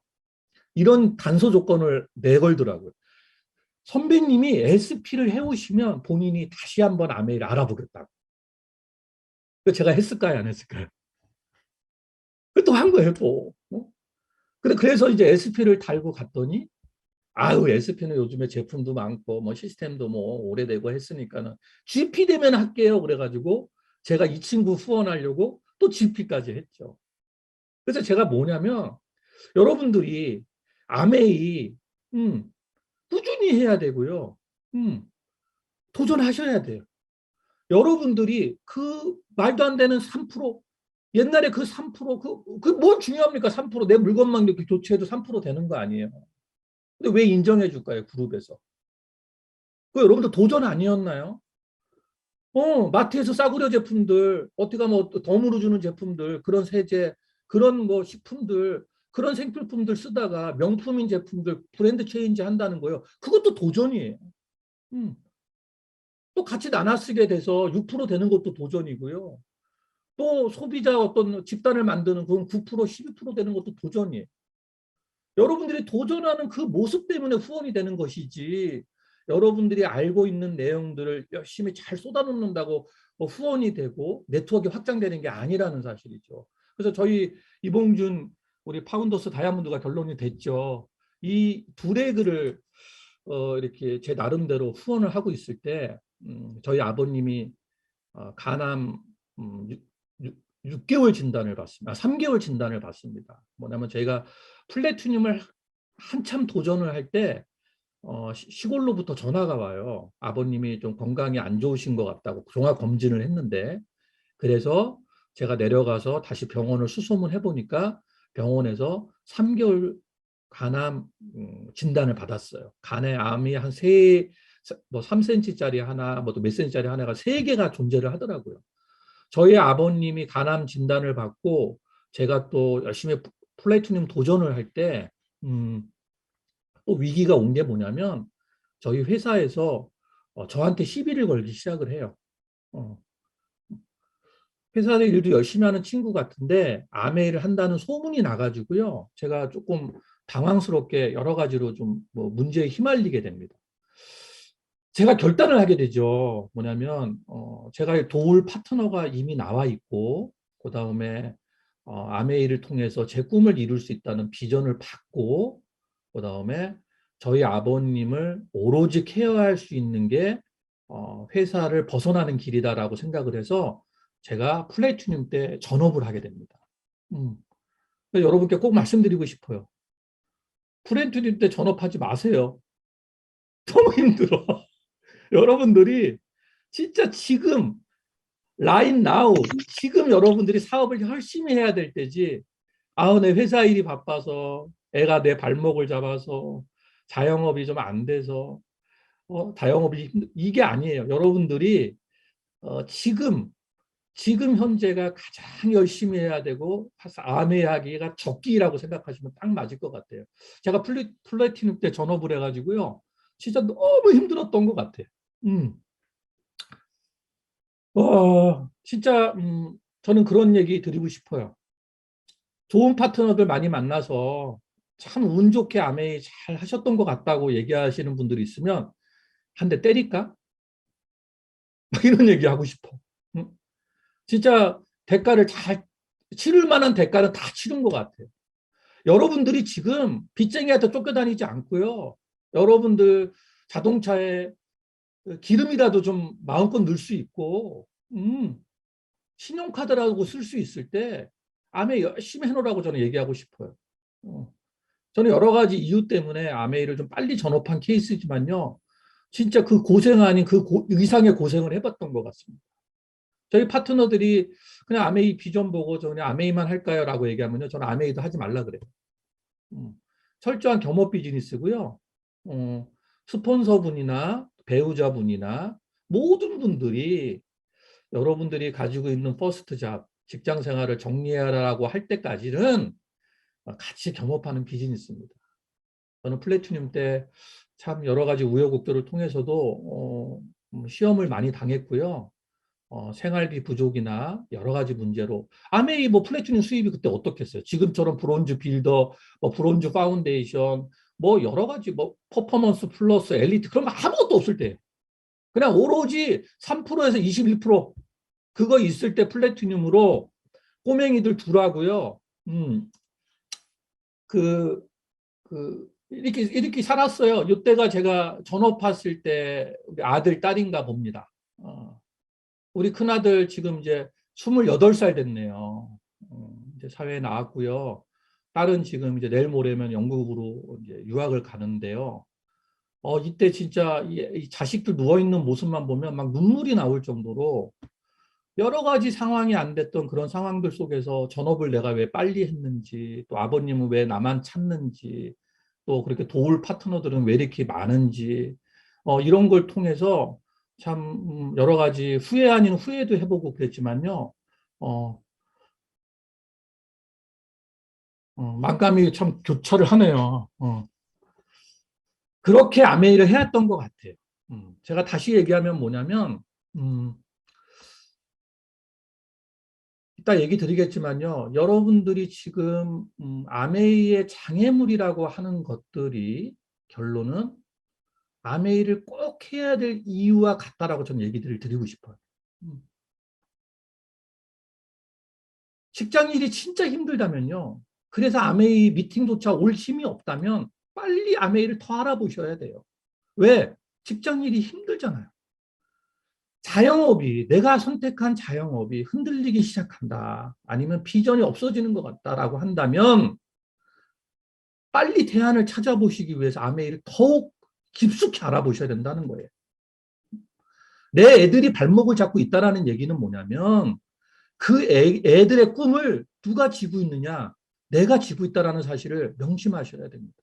이런 단서 조건을 내걸더라고요. 선배님이 SP를 해오시면 본인이 다시 한번 아메이를 알아보겠다고. 제가 했을까요? 안 했을까요? 또 한 거예요, 또. 그래서 이제 SP를 달고 갔더니, 아유, SP는 요즘에 제품도 많고, 뭐 시스템도 뭐 오래되고 했으니까는 GP 되면 할게요. 그래가지고 제가 이 친구 후원하려고 또 GP까지 했죠. 그래서 제가 뭐냐면, 여러분들이 아메이, 꾸준히 해야 되고요. 도전하셔야 돼요. 여러분들이 그 말도 안 되는 3%, 옛날에 그 3%, 뭘 중요합니까? 3%내 물건만 이렇게 교체해도 3% 되는 거 아니에요. 근데 왜 인정해 줄까요? 그룹에서. 그 여러분들 도전 아니었나요? 마트에서 싸구려 제품들, 어떻게 가면 덤으로 주는 제품들, 그런 세제, 그런 뭐 식품들, 그런 생필품들 쓰다가 명품인 제품들 브랜드 체인지 한다는 거예요. 그것도 도전이에요. 음. 또 같이 나눠 쓰게 돼서 6% 되는 것도 도전이고요. 또 소비자 어떤 집단을 만드는 그건 9%, 12% 되는 것도 도전이에요. 여러분들이 도전하는 그 모습 때문에 후원이 되는 것이지 여러분들이 알고 있는 내용들을 열심히 잘 쏟아놓는다고 후원이 되고 네트워크가 확장되는 게 아니라는 사실이죠. 그래서 저희 이봉준 우리 파운더스 다이아몬드가 결론이 됐죠. 이 둘의 글을 이렇게 제 나름대로 후원을 하고 있을 때 저희 아버님이 간암 6개월 진단을 받습니다. 3개월 진단을 받습니다. 뭐냐면 저희가 플래티늄을 한참 도전을 할 때 시골로부터 전화가 와요. 아버님이 좀 건강이 안 좋으신 것 같다고 종합 검진을 했는데 그래서 제가 내려가서 다시 병원을 수소문해 보니까 병원에서 3개월 간암 진단을 받았어요. 간에 암이 한 뭐 3cm짜리 하나, 뭐 또 몇 cm짜리 하나가 3개가 존재를 하더라고요. 저희 아버님이 간암 진단을 받고 제가 또 열심히 플래티늄 도전을 할 때, 또 위기가 온 게 뭐냐면 저희 회사에서 저한테 시비를 걸기 시작을 해요. 어, 회사 일도 열심히 하는 친구 같은데 아메이를 한다는 소문이 나가지고요. 제가 조금 당황스럽게 여러 가지로 좀 뭐 문제에 휘말리게 됩니다. 제가 결단을 하게 되죠. 뭐냐면 제가 도울 파트너가 이미 나와 있고 그 다음에 아메이를 통해서 제 꿈을 이룰 수 있다는 비전을 받고 그 다음에 저희 아버님을 오로지 케어할 수 있는 게 회사를 벗어나는 길이다라고 생각을 해서 제가 플래티늄 때 전업을 하게 됩니다. 음. 여러분께 꼭 말씀드리고 싶어요. 플래티늄 때 전업하지 마세요. 너무 힘들어. 여러분들이 진짜 지금 라인 나우 지금 여러분들이 사업을 열심히 해야 될 때지. 내 회사 일이 바빠서 애가 내 발목을 잡아서 자영업이 좀 안 돼서 다영업이 이게 아니에요. 여러분들이 지금 현재가 가장 열심히 해야 되고 아내하기가 적기라고 생각하시면 딱 맞을 것 같아요. 제가 플래티늄 때 전업을 해가지고요. 진짜 너무 힘들었던 것 같아요. 음. 진짜 저는 그런 얘기 드리고 싶어요. 좋은 파트너들 많이 만나서 참 운 좋게 아메이 잘 하셨던 것 같다고 얘기하시는 분들이 있으면 한 대 때릴까? 이런 얘기 하고 싶어. 음. 진짜 대가를 잘 치를 만한 대가는 다 치른 것 같아요. 여러분들이 지금 빚쟁이한테 쫓겨다니지 않고요. 여러분들 자동차에 기름이라도 좀 마음껏 넣을 수 있고, 신용카드라고 쓸 수 있을 때, 암에 열심히 해놓으라고 저는 얘기하고 싶어요. 어. 저는 여러 가지 이유 때문에 아메이를 좀 빨리 전업한 케이스지만요. 진짜 그 고생 아닌 그 이상의 고생을 해봤던 것 같습니다. 저희 파트너들이 그냥 아메이 비전 보고 저 그냥 아메이만 할까요? 라고 얘기하면요. 저는 아메이도 하지 말라 그래요. 음, 철저한 겸업 비즈니스고요. 스폰서분이나 배우자분이나 모든 분들이 여러분들이 가지고 있는 퍼스트 잡, 직장 생활을 정리하라고 할 때까지는 같이 겸업하는 비즈니스입니다. 저는 플래티늄 때 참 여러 가지 우여곡절을 통해서도 시험을 많이 당했고요. 생활비 부족이나 여러 가지 문제로 아메이 뭐 플래티늄 수입이 그때 어떻겠어요? 지금처럼 브론즈 빌더, 뭐 브론즈 파운데이션, 뭐 여러 가지 뭐 퍼포먼스 플러스 엘리트 그런 거 아무것도 없을 때 그냥 오로지 3%에서 21% 그거 있을 때 플래티늄으로 꼬맹이들 둘하고요. 그, 이렇게 살았어요. 이때가 제가 전업했을 때 우리 아들, 딸인가 봅니다. 우리 큰아들 지금 이제 28살 됐네요. 이제 사회에 나왔고요. 딸은 지금 이제 내일 모레면 영국으로 이제 유학을 가는데요. 이때 진짜 이 자식들 누워있는 모습만 보면 막 눈물이 나올 정도로 여러 가지 상황이 안 됐던 그런 상황들 속에서 전업을 내가 왜 빨리 했는지, 또 아버님은 왜 나만 찾는지, 또 그렇게 도울 파트너들은 왜 이렇게 많은지, 이런 걸 통해서 참 여러 가지 후회 아닌 후회도 해보고 그랬지만요. 어, 만감이 참 교차를 하네요. 그렇게 아메이를 해왔던 것 같아요. 제가 다시 얘기하면 뭐냐면, 음, 이따 얘기 드리겠지만요. 여러분들이 지금 아메이의 장애물이라고 하는 것들이 결론은 아메이를 꼭 해야 될 이유와 같다라고 저는 얘기를 드리고 싶어요. 음. 직장 일이 진짜 힘들다면요. 그래서 아메이 미팅조차 올 힘이 없다면 빨리 아메이를 더 알아보셔야 돼요. 왜? 직장 일이 힘들잖아요. 자영업이 내가 선택한 자영업이 흔들리기 시작한다. 아니면 비전이 없어지는 것 같다라고 한다면 빨리 대안을 찾아보시기 위해서 아메이를 더욱 깊숙이 알아보셔야 된다는 거예요. 내 애들이 발목을 잡고 있다는 얘기는 뭐냐면 그 애들의 꿈을 누가 쥐고 있느냐? 내가 쥐고 있다는 사실을 명심하셔야 됩니다.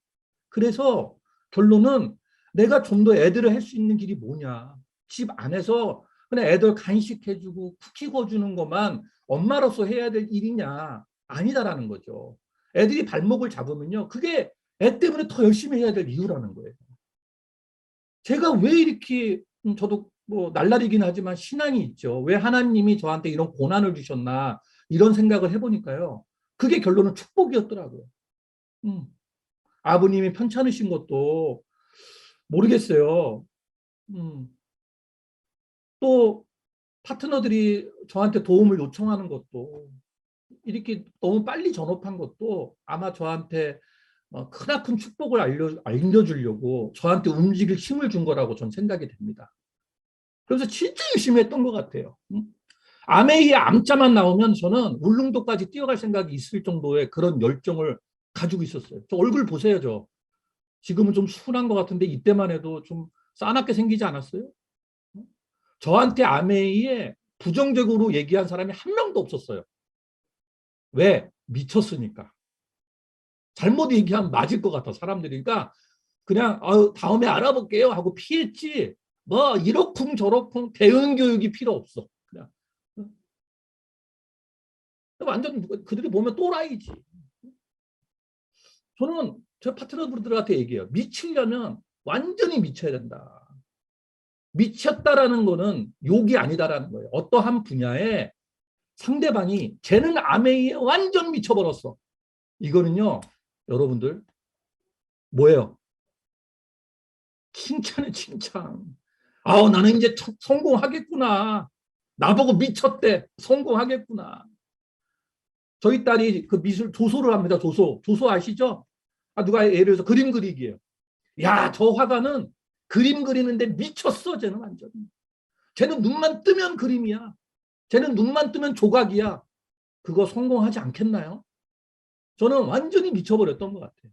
그래서 결론은 내가 좀 더 애들을 할 수 있는 길이 뭐냐? 집 안에서 그냥 애들 간식해주고 쿠키 구워주는 것만 엄마로서 해야 될 일이냐? 아니다라는 거죠. 애들이 발목을 잡으면요. 그게 애 때문에 더 열심히 해야 될 이유라는 거예요. 제가 왜 이렇게 저도 뭐 날라리긴 하지만 신앙이 있죠. 왜 하나님이 저한테 이런 고난을 주셨나 이런 생각을 해보니까요. 그게 결론은 축복이었더라고요. 음. 아버님이 편찮으신 것도 모르겠어요. 음. 또 파트너들이 저한테 도움을 요청하는 것도 이렇게 너무 빨리 전업한 것도 아마 저한테 크나큰 축복을 알려주려고 저한테 움직일 힘을 준 거라고 전 생각이 됩니다. 그래서 진짜 열심히 했던 것 같아요. 아메이의 암자만 나오면 저는 울릉도까지 뛰어갈 생각이 있을 정도의 그런 열정을 가지고 있었어요. 저 얼굴 보세요, 저. 지금은 좀 순한 것 같은데 이때만 해도 좀 싸납게 생기지 않았어요? 저한테 아메이에 부정적으로 얘기한 사람이 한 명도 없었어요. 왜? 미쳤으니까. 잘못 얘기하면 맞을 것 같아, 사람들이. 그러니까 그냥 다음에 알아볼게요 하고 피했지. 뭐 이러쿵 저러쿵 대응 교육이 필요 없어. 그냥 완전 그들이 보면 또라이지. 저는 저 파트너들한테 얘기해요. 미치려면 완전히 미쳐야 된다. 미쳤다라는 거는 욕이 아니다라는 거예요. 어떠한 분야에 상대방이 쟤는 아메이에 완전 미쳐버렸어. 이거는요, 여러분들 뭐예요? 칭찬해, 칭찬. 아우, 나는 이제 성공하겠구나. 나보고 미쳤대. 성공하겠구나. 저희 딸이 그 미술 조소를 합니다. 조소. 조소 아시죠? 누가 예를 들어서 그림 그리기예요. 야, 저 화가는 그림 그리는데 미쳤어. 쟤는 완전. 쟤는 눈만 뜨면 그림이야. 쟤는 눈만 뜨면 조각이야. 그거 성공하지 않겠나요? 저는 완전히 미쳐버렸던 것 같아요.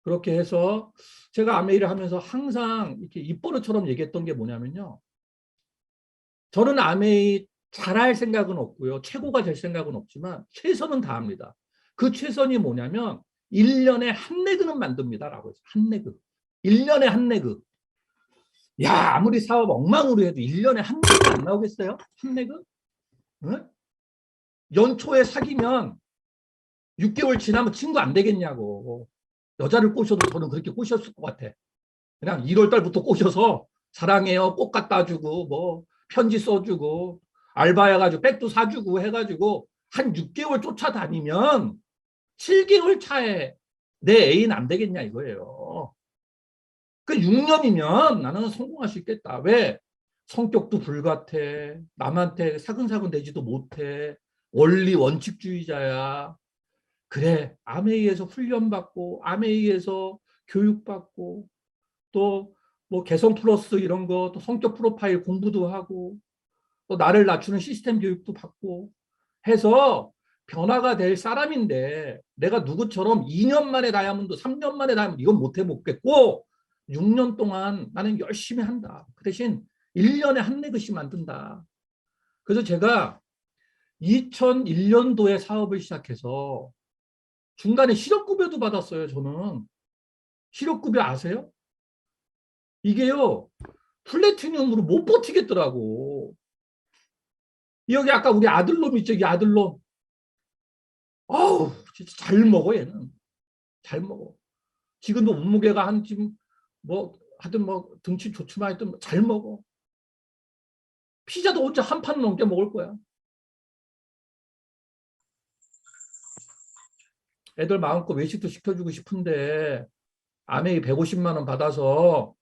그렇게 해서 제가 아메이를 하면서 항상 이렇게 입버릇처럼 얘기했던 게 뭐냐면요. 저는 아메이 잘할 생각은 없고요. 최고가 될 생각은 없지만 최선은 다합니다. 그 최선이 뭐냐면 1년에 한 레그는 만듭니다라고 해서 한 레그. 1년에 한 레그. 야, 아무리 사업 엉망으로 해도 1년에 한 레그 안 나오겠어요? 한 레그? 응? 연초에 사귀면 6개월 지나면 친구 안 되겠냐고. 여자를 꼬셔도 저는 그렇게 꼬셨을 것 같아. 그냥 1월 달부터 꼬셔서 사랑해요. 꽃 갖다 주고 뭐 편지 써주고 알바해가지고 백도 사주고 해가지고 한 6개월 쫓아다니면 7개월 차에 내 애인 안 되겠냐 이거예요. 그 6년이면 나는 성공할 수 있겠다. 왜? 성격도 불같아. 남한테 사근사근 되지도 못해. 원리 원칙주의자야. 그래. 아메이에서 훈련받고 아메이에서 교육받고 또 뭐 개성 플러스 이런 거 또 성격 프로파일 공부도 하고 또 나를 낮추는 시스템 교육도 받고 해서 변화가 될 사람인데 내가 누구처럼 2년 만에 다이아몬드, 3년 만에 다이아몬드 이건 못해 먹겠고 6년 동안 나는 열심히 한다. 그 대신 1년에 한 레그씩 만든다. 그래서 제가 2001년도에 사업을 시작해서 중간에 실업급여도 받았어요. 저는. 실업급여 아세요? 이게요. 플래티늄으로 못 버티겠더라고. 여기 아까 우리 아들놈 있죠? 이 아들놈. 아우, 진짜 잘 먹어, 얘는. 잘 먹어. 지금도 몸무게가 한 지금 뭐 하여튼 뭐 등치 좋지만 하여튼 잘 먹어. 피자도 혼자 한 판 넘게 먹을 거야. 애들 마음껏 외식도 시켜주고 싶은데 아메이 150만 원 받아서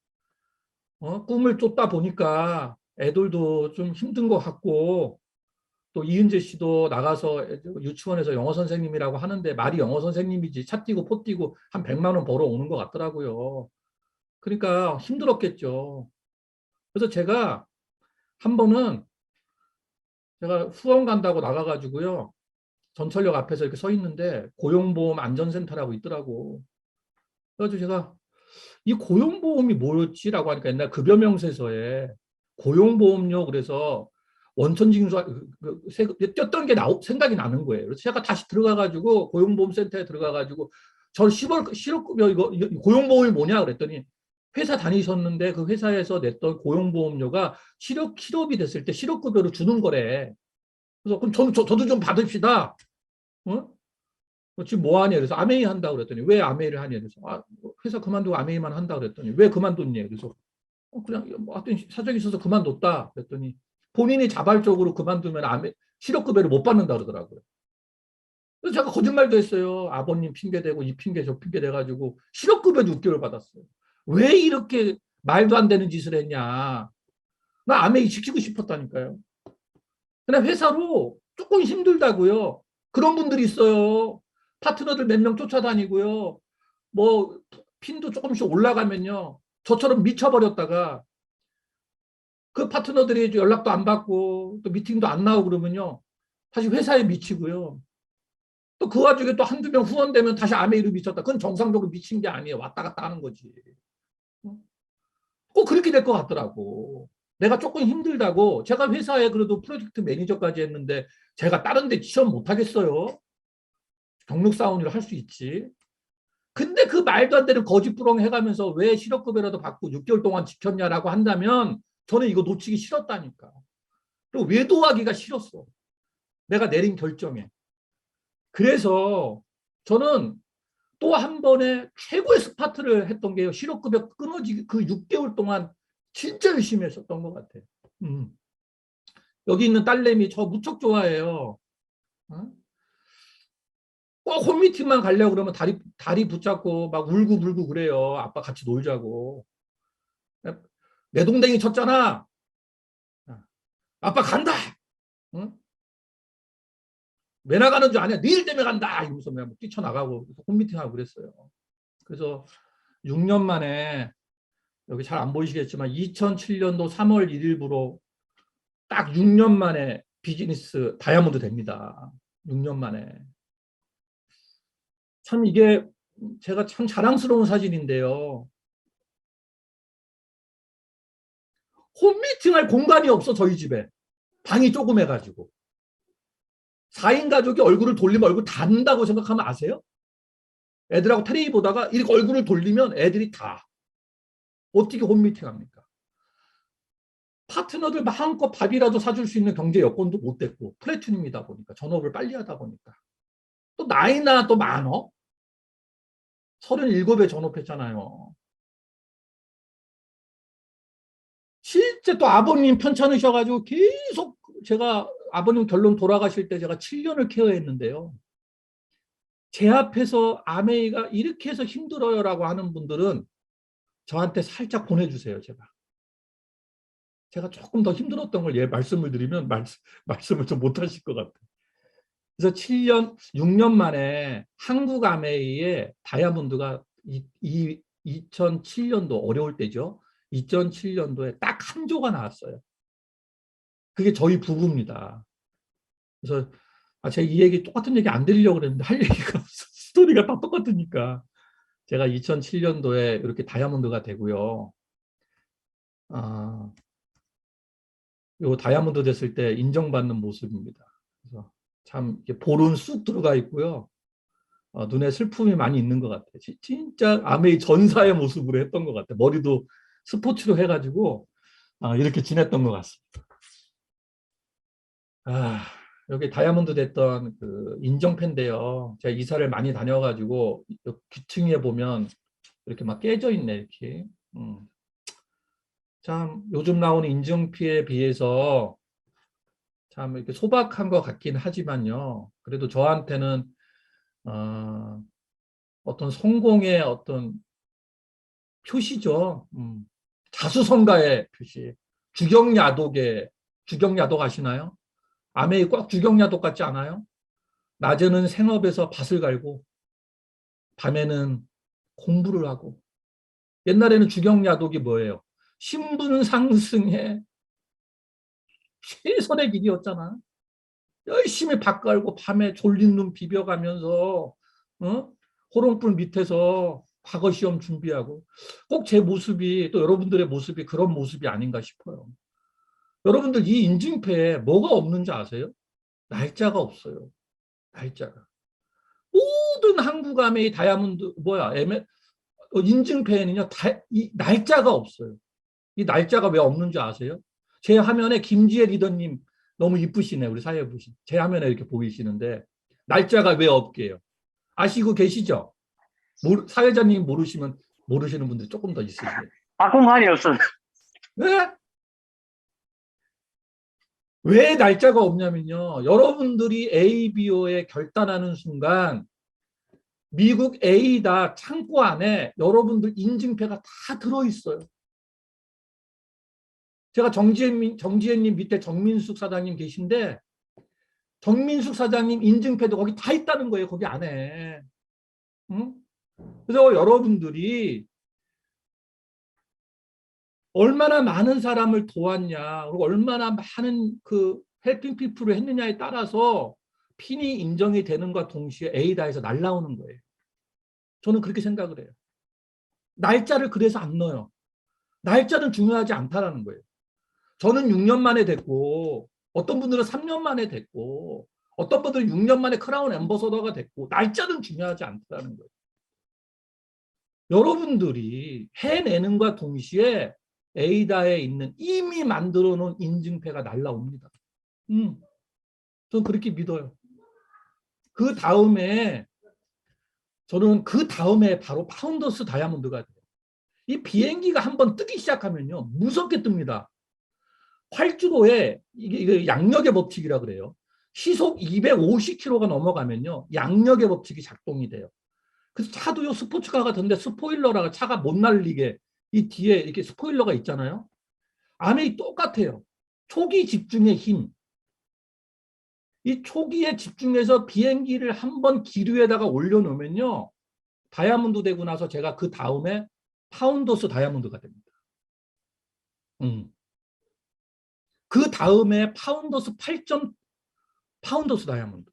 꿈을 쫓다 보니까 애들도 좀 힘든 것 같고 또 이은재 씨도 나가서 유치원에서 영어 선생님이라고 하는데 말이 영어 선생님이지 차 뛰고 포 뛰고 한 100만 원 벌어 오는 것 같더라고요. 그러니까 힘들었겠죠. 그래서 제가 한 번은 제가 후원 간다고 나가가지고요. 전철역 앞에서 이렇게 서 있는데 고용보험 안전센터라고 있더라고. 그래가지고 제가 이 고용보험이 뭐였지라고 하니까 옛날 급여명세서에 고용보험료 그래서 원천징수 뛰었던 게 생각이 나는 거예요. 그래서 제가 다시 들어가가지고 고용보험센터에 들어가가지고 저 실업급여 이거 고용보험이 뭐냐 그랬더니 회사 다니셨는데 그 회사에서 냈던 고용보험료가 실업이 됐을 때 실업급여로 주는 거래. 그래서 그럼 저도 좀 받읍시다. 어? 지금 뭐 하냐 그래서 아메이 한다 그랬더니 왜 아메이를 하냐 그래서 회사 그만두고 아메이만 한다 그랬더니 왜 그만뒀냐 그래서 그냥 뭐 하여튼 사정이 있어서 그만뒀다 그랬더니 본인이 자발적으로 그만두면 실업급여를 못 받는다 그러더라고요. 그래서 제가 거짓말도 했어요. 아버님 핑계 대고 이 핑계 저 핑계 대가지고 실업급여 6개월 받았어요. 왜 이렇게 말도 안 되는 짓을 했냐. 나 아메이 지키고 싶었다니까요. 그냥 회사로 조금 힘들다고요. 그런 분들이 있어요. 파트너들 몇 명 쫓아다니고요. 뭐 핀도 조금씩 올라가면요. 저처럼 미쳐버렸다가 그 파트너들이 연락도 안 받고 또 미팅도 안 나오고 그러면요. 다시 회사에 미치고요. 또 그 와중에 또 한두 명 후원되면 다시 아메이로 미쳤다. 그건 정상적으로 미친 게 아니에요. 왔다 갔다 하는 거지. 꼭 그렇게 될 것 같더라고. 내가 조금 힘들다고 제가 회사에 그래도 프로젝트 매니저까지 했는데 제가 다른 데 지원 못 하겠어요. 경력 쌓은 일을 할 수 있지. 근데 그 말도 안 되는 거짓부렁 해가면서 왜 실업급여라도 받고 6개월 동안 지켰냐라고 한다면 저는 이거 놓치기 싫었다니까. 그리고 외도하기가 싫었어. 내가 내린 결정에. 그래서 저는 또 한 번에 최고의 스파트를 했던 게요. 실업급여 끊어지기 그 6개월 동안 진짜 열심히 했었던 것 같아요. 여기 있는 딸내미 저 무척 좋아해요. 어? 꼭 홈미팅만 가려고 그러면 다리 붙잡고 막 울고 불고 그래요. 아빠 같이 놀자고. 내 동댕이 쳤잖아. 아빠 간다. 응? 왜 나가는 줄 아냐? 네 일 때문에 간다. 이러면서 그냥 뛰쳐나가고 홈미팅하고 그랬어요. 그래서 6년 만에 여기 잘 안 보이시겠지만 2007년도 3월 1일부로 딱 6년 만에 비즈니스 다이아몬드 됩니다. 6년 만에. 참 이게 제가 참 자랑스러운 사진인데요. 홈미팅할 공간이 없어, 저희 집에. 방이 조그매가지고. 4인 가족이 얼굴을 돌리면 얼굴 닿는다고 생각하면 아세요? 애들하고 텔레비 보다가 이렇게 얼굴을 돌리면 애들이 다. 어떻게 홈미팅 합니까? 파트너들 마음껏 밥이라도 사줄 수 있는 경제 여건도 못 됐고, 플래툰입니다 보니까, 전업을 빨리 하다 보니까. 또 나이나 또 많어? 37에 전업했잖아요. 실제 또 아버님 편찮으셔가지고 계속 제가 아버님 결론 돌아가실 때 제가 7년을 케어했는데요. 제 앞에서 아메이가 이렇게 해서 힘들어요라고 하는 분들은 저한테 살짝 보내주세요, 제가 조금 더 힘들었던 걸 말씀을 드리면 말씀을 좀 못하실 것 같아요. 그래서 6년 만에 한국 아메이의 다이아몬드가 2007년도 어려울 때죠. 2007년도에 딱 한 조가 나왔어요. 그게 저희 부부입니다. 그래서 제가 이 얘기 똑같은 얘기 안 드리려고 그랬는데 할 얘기가 없어. 스토리가 다 똑같으니까. 제가 2007년도에 이렇게 다이아몬드가 되고요. 요 다이아몬드 됐을 때 인정받는 모습입니다. 그래서 참 볼은 쑥 들어가 있고요. 눈에 슬픔이 많이 있는 것 같아요. 진짜 아메이 전사의 모습으로 했던 것 같아요. 머리도 스포츠로 해가지고 이렇게 지냈던 것 같습니다. 여기 다이아몬드 됐던 그 인정팬인데요. 제가 이사를 많이 다녀가지고 귀퉁이에 보면 이렇게 막 깨져 있네, 이렇게. 참 요즘 나오는 인증피에 비해서 참 이렇게 소박한 것 같긴 하지만요. 그래도 저한테는 어떤 성공의 어떤 표시죠. 자수성가의 표시. 주경야독의 주경야독 아시나요? 아메이 꽉 주경야독 같지 않아요? 낮에는 생업에서 밭을 갈고 밤에는 공부를 하고. 옛날에는 주경야독이 뭐예요? 신분 상승의 최선의 길이었잖아. 열심히 밭 갈고 밤에 졸린 눈 비벼가면서 호롱불 밑에서 과거 시험 준비하고 꼭 제 모습이 또 여러분들의 모습이 그런 모습이 아닌가 싶어요. 여러분들 이 인증패에 뭐가 없는지 아세요? 날짜가 없어요. 날짜가. 모든 한국암의 다이아몬드 인증패에는요 이 날짜가 없어요. 이 날짜가 왜 없는지 아세요? 제 화면에 김지혜 리더님 너무 이쁘시네. 우리 사회부신. 제 화면에 이렇게 보이시는데 날짜가 왜 없게요? 아시고 계시죠? 사회자님 모르시는 분들 조금 더 있으시네요. 공간이 없어요. 네? 왜 날짜가 없냐면요. 여러분들이 ABO에 결단하는 순간 미국 A다 창고 안에 여러분들 인증패가 다 들어있어요. 제가 정지혜님 밑에 정민숙 사장님 계신데 정민숙 사장님 인증패도 거기 다 있다는 거예요. 거기 안에. 응? 그래서 여러분들이 얼마나 많은 사람을 도왔냐, 그리고 얼마나 많은 그 헬핑 피플을 했느냐에 따라서 핀이 인정이 되는과 동시에 A다에서 날라오는 거예요. 저는 그렇게 생각을 해요. 날짜를 그래서 안 넣어요. 날짜는 중요하지 않다라는 거예요. 저는 6년 만에 됐고 어떤 분들은 3년 만에 됐고 어떤 분들은 6년 만에 크라운 앰버서더가 됐고 날짜는 중요하지 않다는 거예요. 여러분들이 해내는과 동시에 에이다에 있는 이미 만들어 놓은 인증패가 날라옵니다. 저는 그렇게 믿어요. 그 다음에 저는 그 다음에 바로 파운더스 다이아몬드가 돼요. 이 비행기가 한번 뜨기 시작하면요 무섭게 뜹니다. 활주로에 이게 양력의 법칙이라 그래요. 시속 250km가 넘어가면요 양력의 법칙이 작동이 돼요. 그래서 차도요 스포츠카 같은데 스포일러라가 차가 못 날리게 이 뒤에 이렇게 스포일러가 있잖아요. 안에 똑같아요. 초기 집중의 힘. 이 초기에 집중해서 비행기를 한번 기류에다가 올려놓으면요 다이아몬드 되고 나서 제가 그 다음에 파운더스 다이아몬드가 됩니다. 그 다음에 파운더스 8점 파운더스 다이아몬드.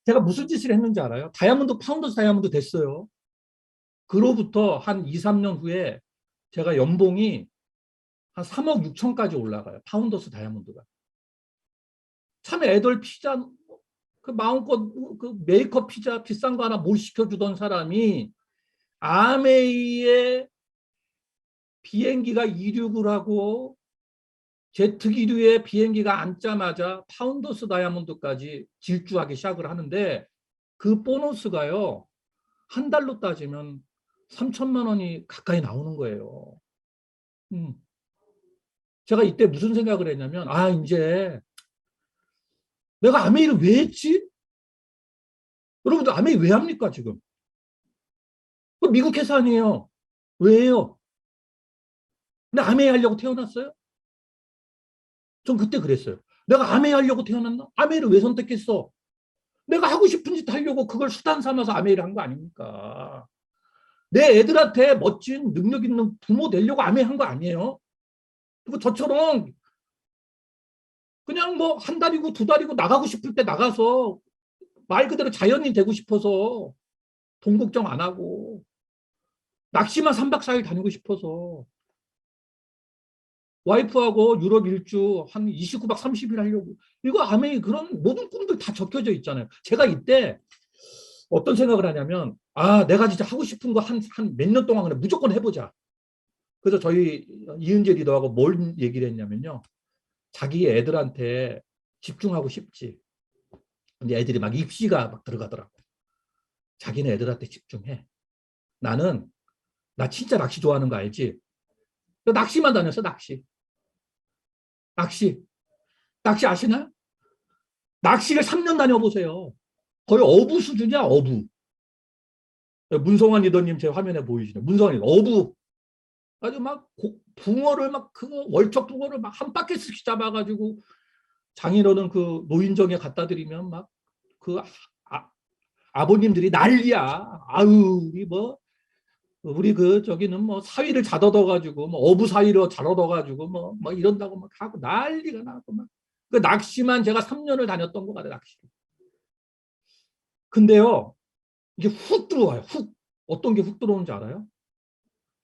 제가 무슨 짓을 했는지 알아요? 다이아몬드, 파운더스 다이아몬드 됐어요. 그로부터 한 2, 3년 후에 제가 연봉이 한 3억 6천까지 올라가요. 파운더스 다이아몬드가. 참 애들 피자, 그 마음껏 그 메이커 피자 비싼 거 하나 못 시켜주던 사람이 아메이의 비행기가 이륙을 하고 제트 기류의 비행기가 앉자마자 파운더스 다이아몬드까지 질주하기 시작을 하는데 그 보너스가요. 한 달로 따지면 3천만 원이 가까이 나오는 거예요. 제가 이때 무슨 생각을 했냐면 이제 내가 아메이를 왜 했지? 여러분들 아메이 왜 합니까 지금? 미국 회사 아니에요. 왜 해요? 근데 아메이 하려고 태어났어요? 전 그때 그랬어요. 내가 아메이 하려고 태어났나? 아메이를 왜 선택했어? 내가 하고 싶은 짓 하려고 그걸 수단 삼아서 아메이를 한 거 아닙니까? 내 애들한테 멋진 능력 있는 부모 되려고 아메이 한 거 아니에요? 그리고 저처럼 그냥 뭐 한 달이고 두 달이고 나가고 싶을 때 나가서 말 그대로 자연인 되고 싶어서 돈 걱정 안 하고 낚시만 3박 4일 다니고 싶어서 와이프하고 유럽 일주 한 29박 30일 하려고 이거 아메이 그런 모든 꿈들 다 적혀져 있잖아요. 제가 이때 어떤 생각을 하냐면 내가 진짜 하고 싶은 거 한 몇 년 동안 그냥 무조건 해보자. 그래서 저희 이은재 리더하고 뭘 얘기를 했냐면요. 자기 애들한테 집중하고 싶지. 근데 애들이 막 입시가 막 들어가더라고. 자기네 애들한테 집중해. 나 진짜 낚시 좋아하는 거 알지? 낚시만 다녔어, 낚시. 낚시. 낚시 아시나? 낚시를 3년 다녀보세요. 거의 어부 수준이야, 어부. 문성환 리더님 제 화면에 보이시죠? 문성환 리더, 어부. 아주 막 붕어를 막 그거 월척 붕어를 막 한 바퀴씩 잡아가지고 장인어른 그 노인정에 갖다 드리면 막 그 아버님들이 난리야. 아유 우리 그 저기는 뭐 사위를 잘 얻어가지고 뭐 어부 사위로 잘 얻어가지고 뭐 이런다고 막 하고 난리가 나고 막 그 낚시만 제가 3년을 다녔던 거 같아요. 낚시. 근데요 이게 훅 들어와요. 훅 어떤 게 훅 들어오는지 알아요?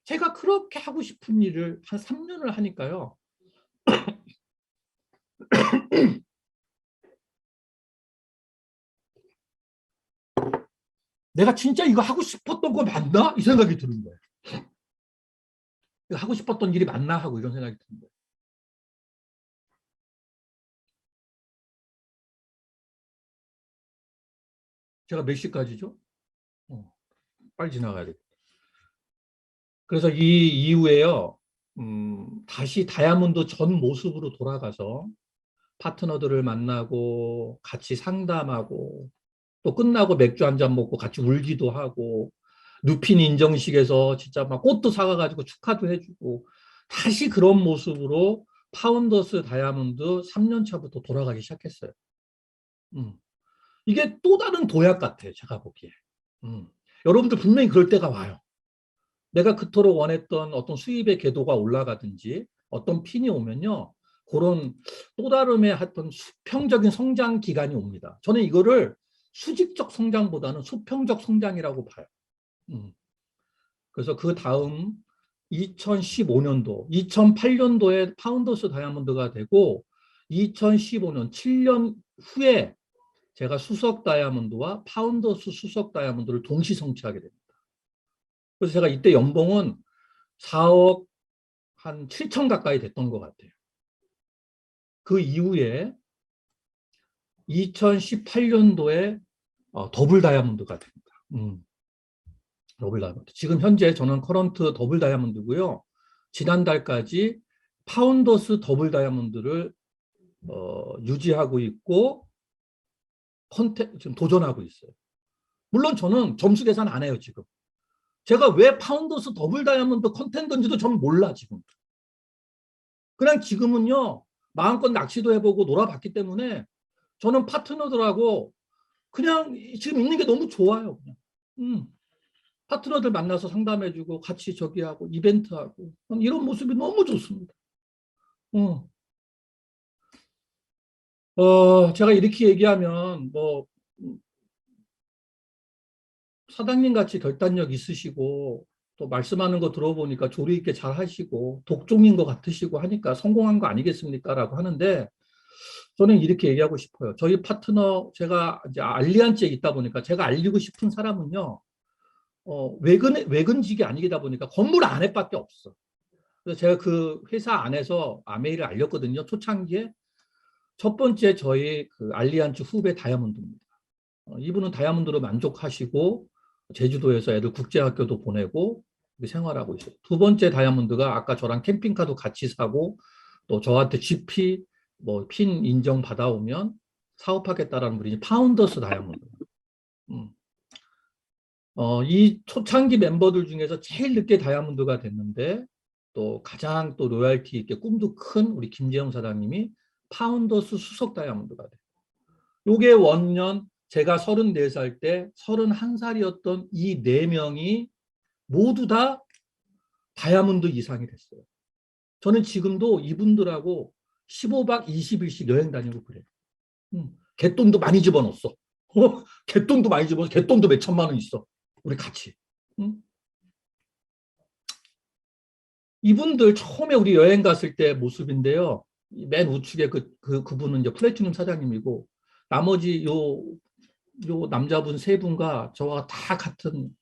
제가 그렇게 하고 싶은 일을 한 3년을 하니까요. 내가 진짜 이거 하고 싶었던 거 맞나? 이 생각이 드는 거예요. 이거 하고 싶었던 일이 맞나 하고 이런 생각이 드는 거예요. 제가 몇 시까지죠? 빨리 지나가야 돼. 그래서 이 이후에요. 다시 다이아몬드 전 모습으로 돌아가서 파트너들을 만나고 같이 상담하고 또 끝나고 맥주 한 잔 먹고 같이 울기도 하고 누핀 인정식에서 진짜 막 꽃도 사가가지고 축하도 해주고 다시 그런 모습으로 파운더스 다이아몬드 3년 차부터 돌아가기 시작했어요. 음. 이게 또 다른 도약 같아요. 제가 보기에. 음. 여러분들 분명히 그럴 때가 와요. 내가 그토록 원했던 어떤 수입의 궤도가 올라가든지 어떤 핀이 오면요. 그런 또 다름의 어떤 수평적인 성장 기간이 옵니다. 저는 이거를 수직적 성장보다는 수평적 성장이라고 봐요. 음. 그래서 그 다음 2015년도, 2008년도에 파운더스 다이아몬드가 되고 2015년 7년 후에 제가 수석 다이아몬드와 파운더스 수석 다이아몬드를 동시 성취하게 됩니다. 그래서 제가 이때 연봉은 4억 한 7천 가까이 됐던 것 같아요. 그 이후에 2018년도에 더블 다이아몬드가 됩니다. 더블 다이아몬드. 지금 현재 저는 커런트 더블 다이아몬드고요. 지난달까지 파운더스 더블 다이아몬드를 유지하고 있고 지금 도전하고 있어요. 물론 저는 점수 계산 안 해요, 지금. 제가 왜 파운더스 더블 다이아몬드 컨텐더인지도 저는 몰라, 지금. 그냥 지금은요, 마음껏 낚시도 해보고 놀아봤기 때문에 저는 파트너들하고 그냥 지금 있는 게 너무 좋아요. 그냥. 파트너들 만나서 상담해주고 같이 저기 하고 이벤트하고 이런 모습이 너무 좋습니다. 제가 이렇게 얘기하면 뭐 사장님 같이 결단력 있으시고 또 말씀하는 거 들어보니까 조리 있게 잘 하시고 독종인 것 같으시고 하니까 성공한 거 아니겠습니까? 라고 하는데 저는 이렇게 얘기하고 싶어요. 저희 파트너, 제가 이제 알리안츠에 있다 보니까 제가 알리고 싶은 사람은요, 외근직이 아니다 보니까 건물 안에밖에 없어. 그래서 제가 그 회사 안에서 아메이를 알렸거든요. 초창기에. 첫 번째 저희 그 알리안츠 후배 다이아몬드입니다. 이분은 다이아몬드로 만족하시고 제주도에서 애들 국제학교도 보내고 생활하고 있어요. 두 번째 다이아몬드가 아까 저랑 캠핑카도 같이 사고 또 저한테 GP 뭐 핀 인정 받아오면 사업하겠다라는 분이 파운더스 다이아몬드. 음. 이 초창기 멤버들 중에서 제일 늦게 다이아몬드가 됐는데 또 가장 또 로얄티 있게 꿈도 큰 우리 김재영 사장님이 파운더스 수석 다이아몬드가 돼요. 요게 원년 제가 34살 때 31살이었던 이 네 명이 모두 다 다이아몬드 이상이 됐어요. 저는 지금도 이분들하고 15박 20일씩 여행 다니고 그래요. 개돈도 많이 집어넣었어. 개돈도 많이 집어넣었어. 개돈도 몇 천만 원 있어. 우리 같이. 이분들 처음에 우리 여행 갔을 때 모습인데요. 맨 우측에 그분은 이제 플래티넘 사장님이고 나머지 요 남자분 세 분과 저와 다 같은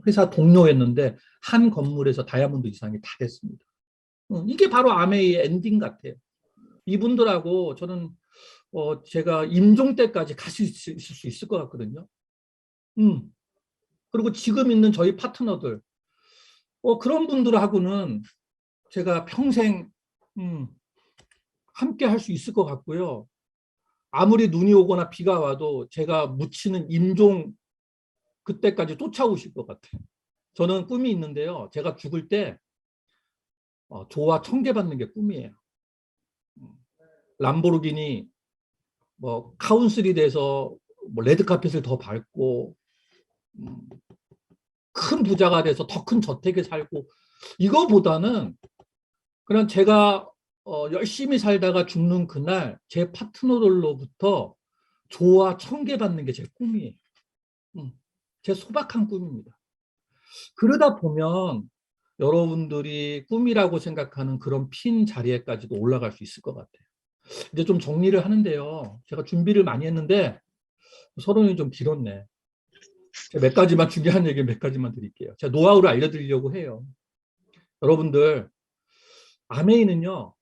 회사 동료였는데 한 건물에서 다이아몬드 이상이 다 됐습니다. 이게 바로 아메이의 엔딩 같아요. 이분들하고 저는 제가 임종 때까지 갈 수 있을 수 있을 것 같거든요. 그리고 지금 있는 저희 파트너들 그런 분들하고는 제가 평생 함께 할 수 있을 것 같고요. 아무리 눈이 오거나 비가 와도 제가 묻히는 임종 그때까지 쫓아오실 것 같아요. 저는 꿈이 있는데요. 제가 죽을 때 조화 청계받는 게 꿈이에요. 람보르기니 뭐 카운슬이 돼서 뭐 레드카펫을 더 밟고 큰 부자가 돼서 더 큰 저택에 살고 이거보다는 그냥 제가 열심히 살다가 죽는 그날 제 파트너들로부터 조화 청계받는 게 제 꿈이에요. 제 소박한 꿈입니다. 그러다 보면 여러분들이 꿈이라고 생각하는 그런 핀 자리에까지도 올라갈 수 있을 것 같아요. 이제 좀 정리를 하는데요. 제가 준비를 많이 했는데 서론이 좀 길었네. 제가 몇 가지만 중요한 얘기 몇 가지만 드릴게요. 제가 노하우를 알려드리려고 해요. 여러분들 아메이는요.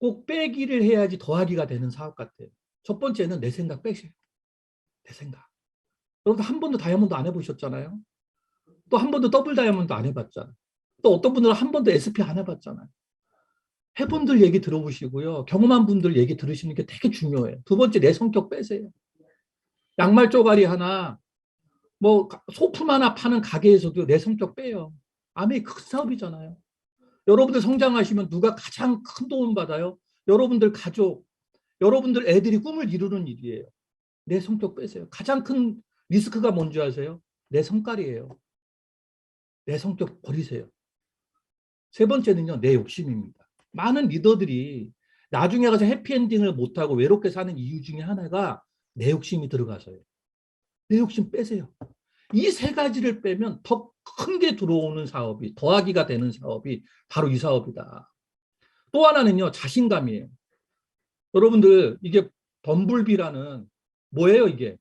꼭 빼기를 해야지 더하기가 되는 사업 같아요. 첫 번째는 내 생각 빼세요. 내 생각. 여러분 한 번도 다이아몬드 안 해보셨잖아요. 또 한 번도 더블 다이아몬드 안 해봤잖아요. 또 어떤 분들은 한 번도 SP 안 해봤잖아요. 해본들 얘기 들어보시고요. 경험한 분들 얘기 들으시는 게 되게 중요해요. 두 번째, 내 성격 빼세요. 양말 쪼가리 하나, 뭐 소품 하나 파는 가게에서도 내 성격 빼요. 아메이 큰 사업이잖아요. 여러분들 성장하시면 누가 가장 큰 도움 받아요? 여러분들 가족, 여러분들 애들이 꿈을 이루는 일이에요. 내 성격 빼세요. 가장 큰 리스크가 뭔지 아세요? 내 성깔이에요. 내 성격 버리세요. 세 번째는요, 내 욕심입니다. 많은 리더들이 나중에 가서 해피엔딩을 못하고 외롭게 사는 이유 중에 하나가 내 욕심이 들어가서요. 내 욕심 빼세요. 이 세 가지를 빼면 더 큰 게 들어오는 사업이, 더하기가 되는 사업이 바로 이 사업이다. 또 하나는요, 자신감이에요. 여러분들, 이게 덤블비라는 뭐예요, 이게?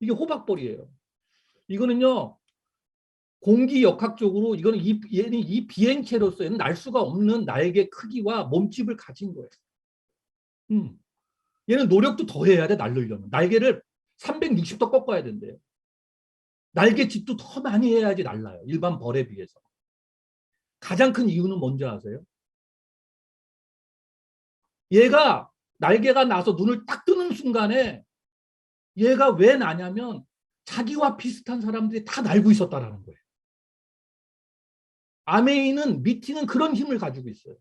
이게 호박벌이에요. 이거는요, 공기역학적으로 이거는 얘는 이 비행체로서 얘는 날 수가 없는 날개 크기와 몸집을 가진 거예요. 얘는 노력도 더 해야 돼, 날르려면. 날개를 360도 꺾어야 된대요. 날개짓도 더 많이 해야지 날라요. 일반 벌에 비해서. 가장 큰 이유는 뭔지 아세요? 얘가 날개가 나서 눈을 딱 뜨는 순간에 얘가 왜 나냐면 자기와 비슷한 사람들이 다 날고 있었다라는 거예요. 아메이는 미팅은 그런 힘을 가지고 있어요.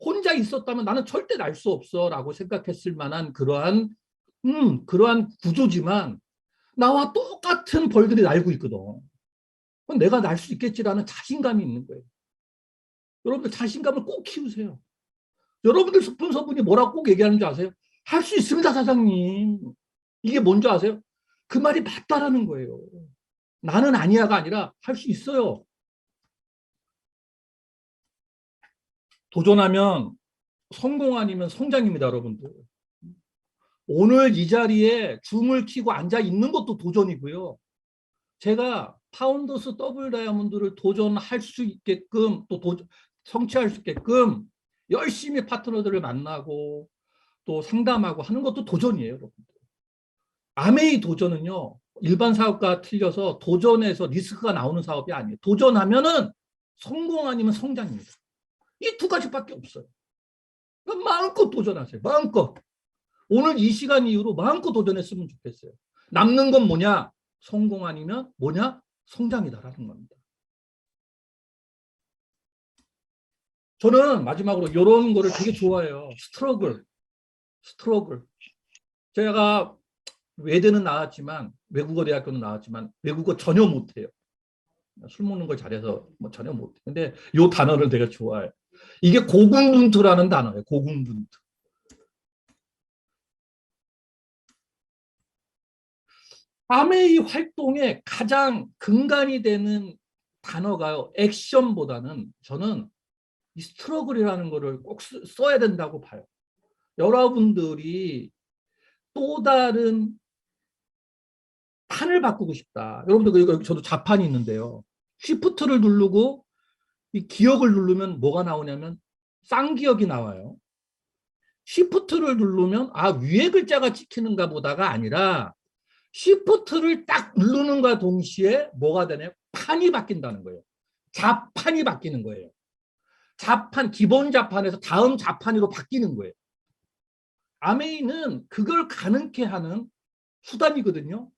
혼자 있었다면 나는 절대 날 수 없어 라고 생각했을 만한 그러한 구조지만 나와 똑같은 벌들이 날고 있거든. 그럼 내가 날 수 있겠지라는 자신감이 있는 거예요. 여러분들 자신감을 꼭 키우세요. 여러분들 스폰서분이 뭐라고 꼭 얘기하는 줄 아세요? 할 수 있습니다, 사장님. 이게 뭔지 아세요? 그 말이 맞다라는 거예요. 나는 아니야가 아니라 할 수 있어요. 도전하면 성공 아니면 성장입니다, 여러분들. 오늘 이 자리에 줌을 켜고 앉아 있는 것도 도전이고요. 제가 파운더스 더블 다이아몬드를 도전할 수 있게끔 또 성취할 수 있게끔 열심히 파트너들을 만나고 또 상담하고 하는 것도 도전이에요, 여러분들. 아메이 도전은요, 일반 사업과 틀려서 도전에서 리스크가 나오는 사업이 아니에요. 도전하면은 성공 아니면 성장입니다. 이 두 가지밖에 없어요. 마음껏 도전하세요. 마음껏. 오늘 이 시간 이후로 마음껏 도전했으면 좋겠어요. 남는 건 뭐냐? 성공 아니면 뭐냐? 성장이다라는 겁니다. 저는 마지막으로 이런 거를 되게 좋아해요. 스트러글. 제가 외대는 나왔지만 외국어 대학교는 나왔지만 외국어 전혀 못해요. 술 먹는 걸 잘해서 뭐 전혀 못해요. 근데 이 단어를 되게 좋아해요. 이게 고군분투라는 단어예요. 고군분투. 아메이 활동의 가장 근간이 되는 단어가요. 액션보다는 저는 이 스트러글이라는 거를 꼭 써야 된다고 봐요. 여러분들이 또 다른 판을 바꾸고 싶다. 여러분들 저도 자판이 있는데요. 쉬프트를 누르고 이 기억을 누르면 뭐가 나오냐면 쌍기억이 나와요. 쉬프트를 누르면 위에 글자가 찍히는가 보다가 아니라 쉬프트를 딱 누르는가 동시에 뭐가 되나요? 판이 바뀐다는 거예요. 자판이 바뀌는 거예요. 자판, 기본 자판에서 다음 자판으로 바뀌는 거예요. 아메이는 그걸 가능케 하는 수단이거든요.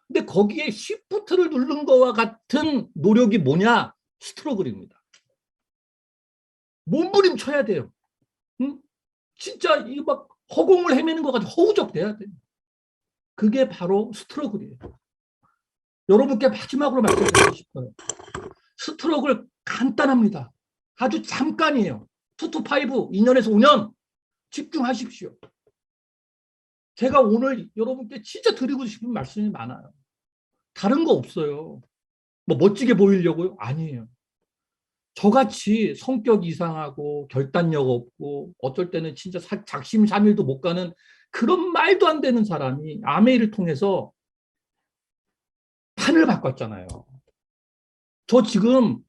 근데 거기에 쉬프트를 누른 거와 같은 노력이 뭐냐? 스트러글입니다. 몸부림쳐야 돼요. 응? 진짜 이거 막 허공을 헤매는 것 같이 허우적대야 돼요. 그게 바로 스트러글이에요. 여러분께 마지막으로 말씀드리고 싶어요. 스트러글 간단합니다. 아주 잠깐이에요. 2 to 5, 2년에서 5년 집중하십시오. 제가 오늘 여러분께 진짜 드리고 싶은 말씀이 많아요. 다른 거 없어요. 뭐 멋지게 보이려고요? 아니에요. 저같이 성격 이상하고 결단력 없고 어쩔 때는 진짜 작심삼일도 못 가는 그런 말도 안 되는 사람이 아메이를 통해서 판을 바꿨잖아요. 저 지금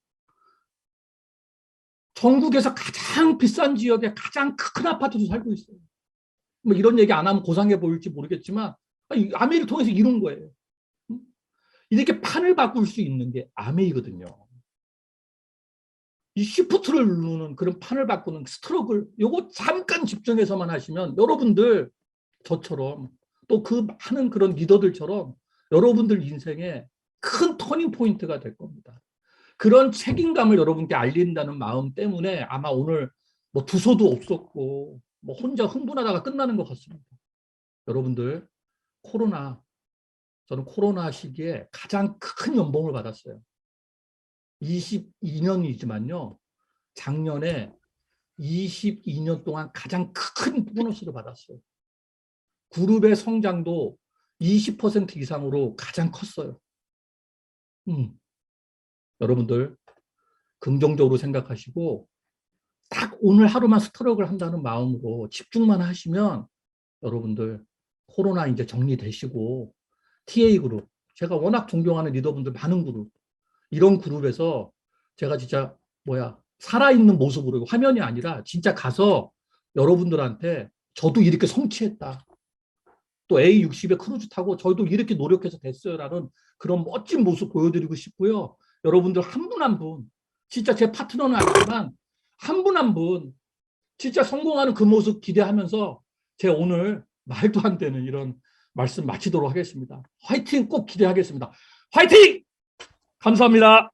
전국에서 가장 비싼 지역에 가장 큰 아파트도 살고 있어요. 뭐 이런 얘기 안 하면 고상해 보일지 모르겠지만 아메이를 통해서 이룬 거예요. 이렇게 판을 바꿀 수 있는 게 아메이거든요. 이 쉬프트를 누르는 그런 판을 바꾸는 스트러글, 요거 잠깐 집중해서만 하시면 여러분들 저처럼 또 그 많은 그런 리더들처럼 여러분들 인생에 큰 터닝 포인트가 될 겁니다. 그런 책임감을 여러분께 알린다는 마음 때문에 아마 오늘 뭐 두서도 없었고 뭐 혼자 흥분하다가 끝나는 것 같습니다. 여러분들 저는 코로나 시기에 가장 큰 연봉을 받았어요. 22년이지만요. 작년에 22년 동안 가장 큰 보너스를 받았어요. 그룹의 성장도 20% 이상으로 가장 컸어요. 여러분들 긍정적으로 생각하시고 딱 오늘 하루만 스트럭을 한다는 마음으로 집중만 하시면 여러분들 코로나 이제 정리되시고 TA그룹, 제가 워낙 존경하는 리더분들 많은 그룹, 이런 그룹에서 제가 진짜 살아있는 모습으로 화면이 아니라 진짜 가서 여러분들한테 저도 이렇게 성취했다. 또 A60에 크루즈 타고 저도 이렇게 노력해서 됐어요라는 그런 멋진 모습 보여드리고 싶고요. 여러분들 한 분 한 분, 진짜 제 파트너는 아니지만 한 분 한 분 진짜 성공하는 그 모습 기대하면서 제가 오늘 말도 안 되는 이런 말씀 마치도록 하겠습니다. 화이팅 꼭 기대하겠습니다. 화이팅! 감사합니다.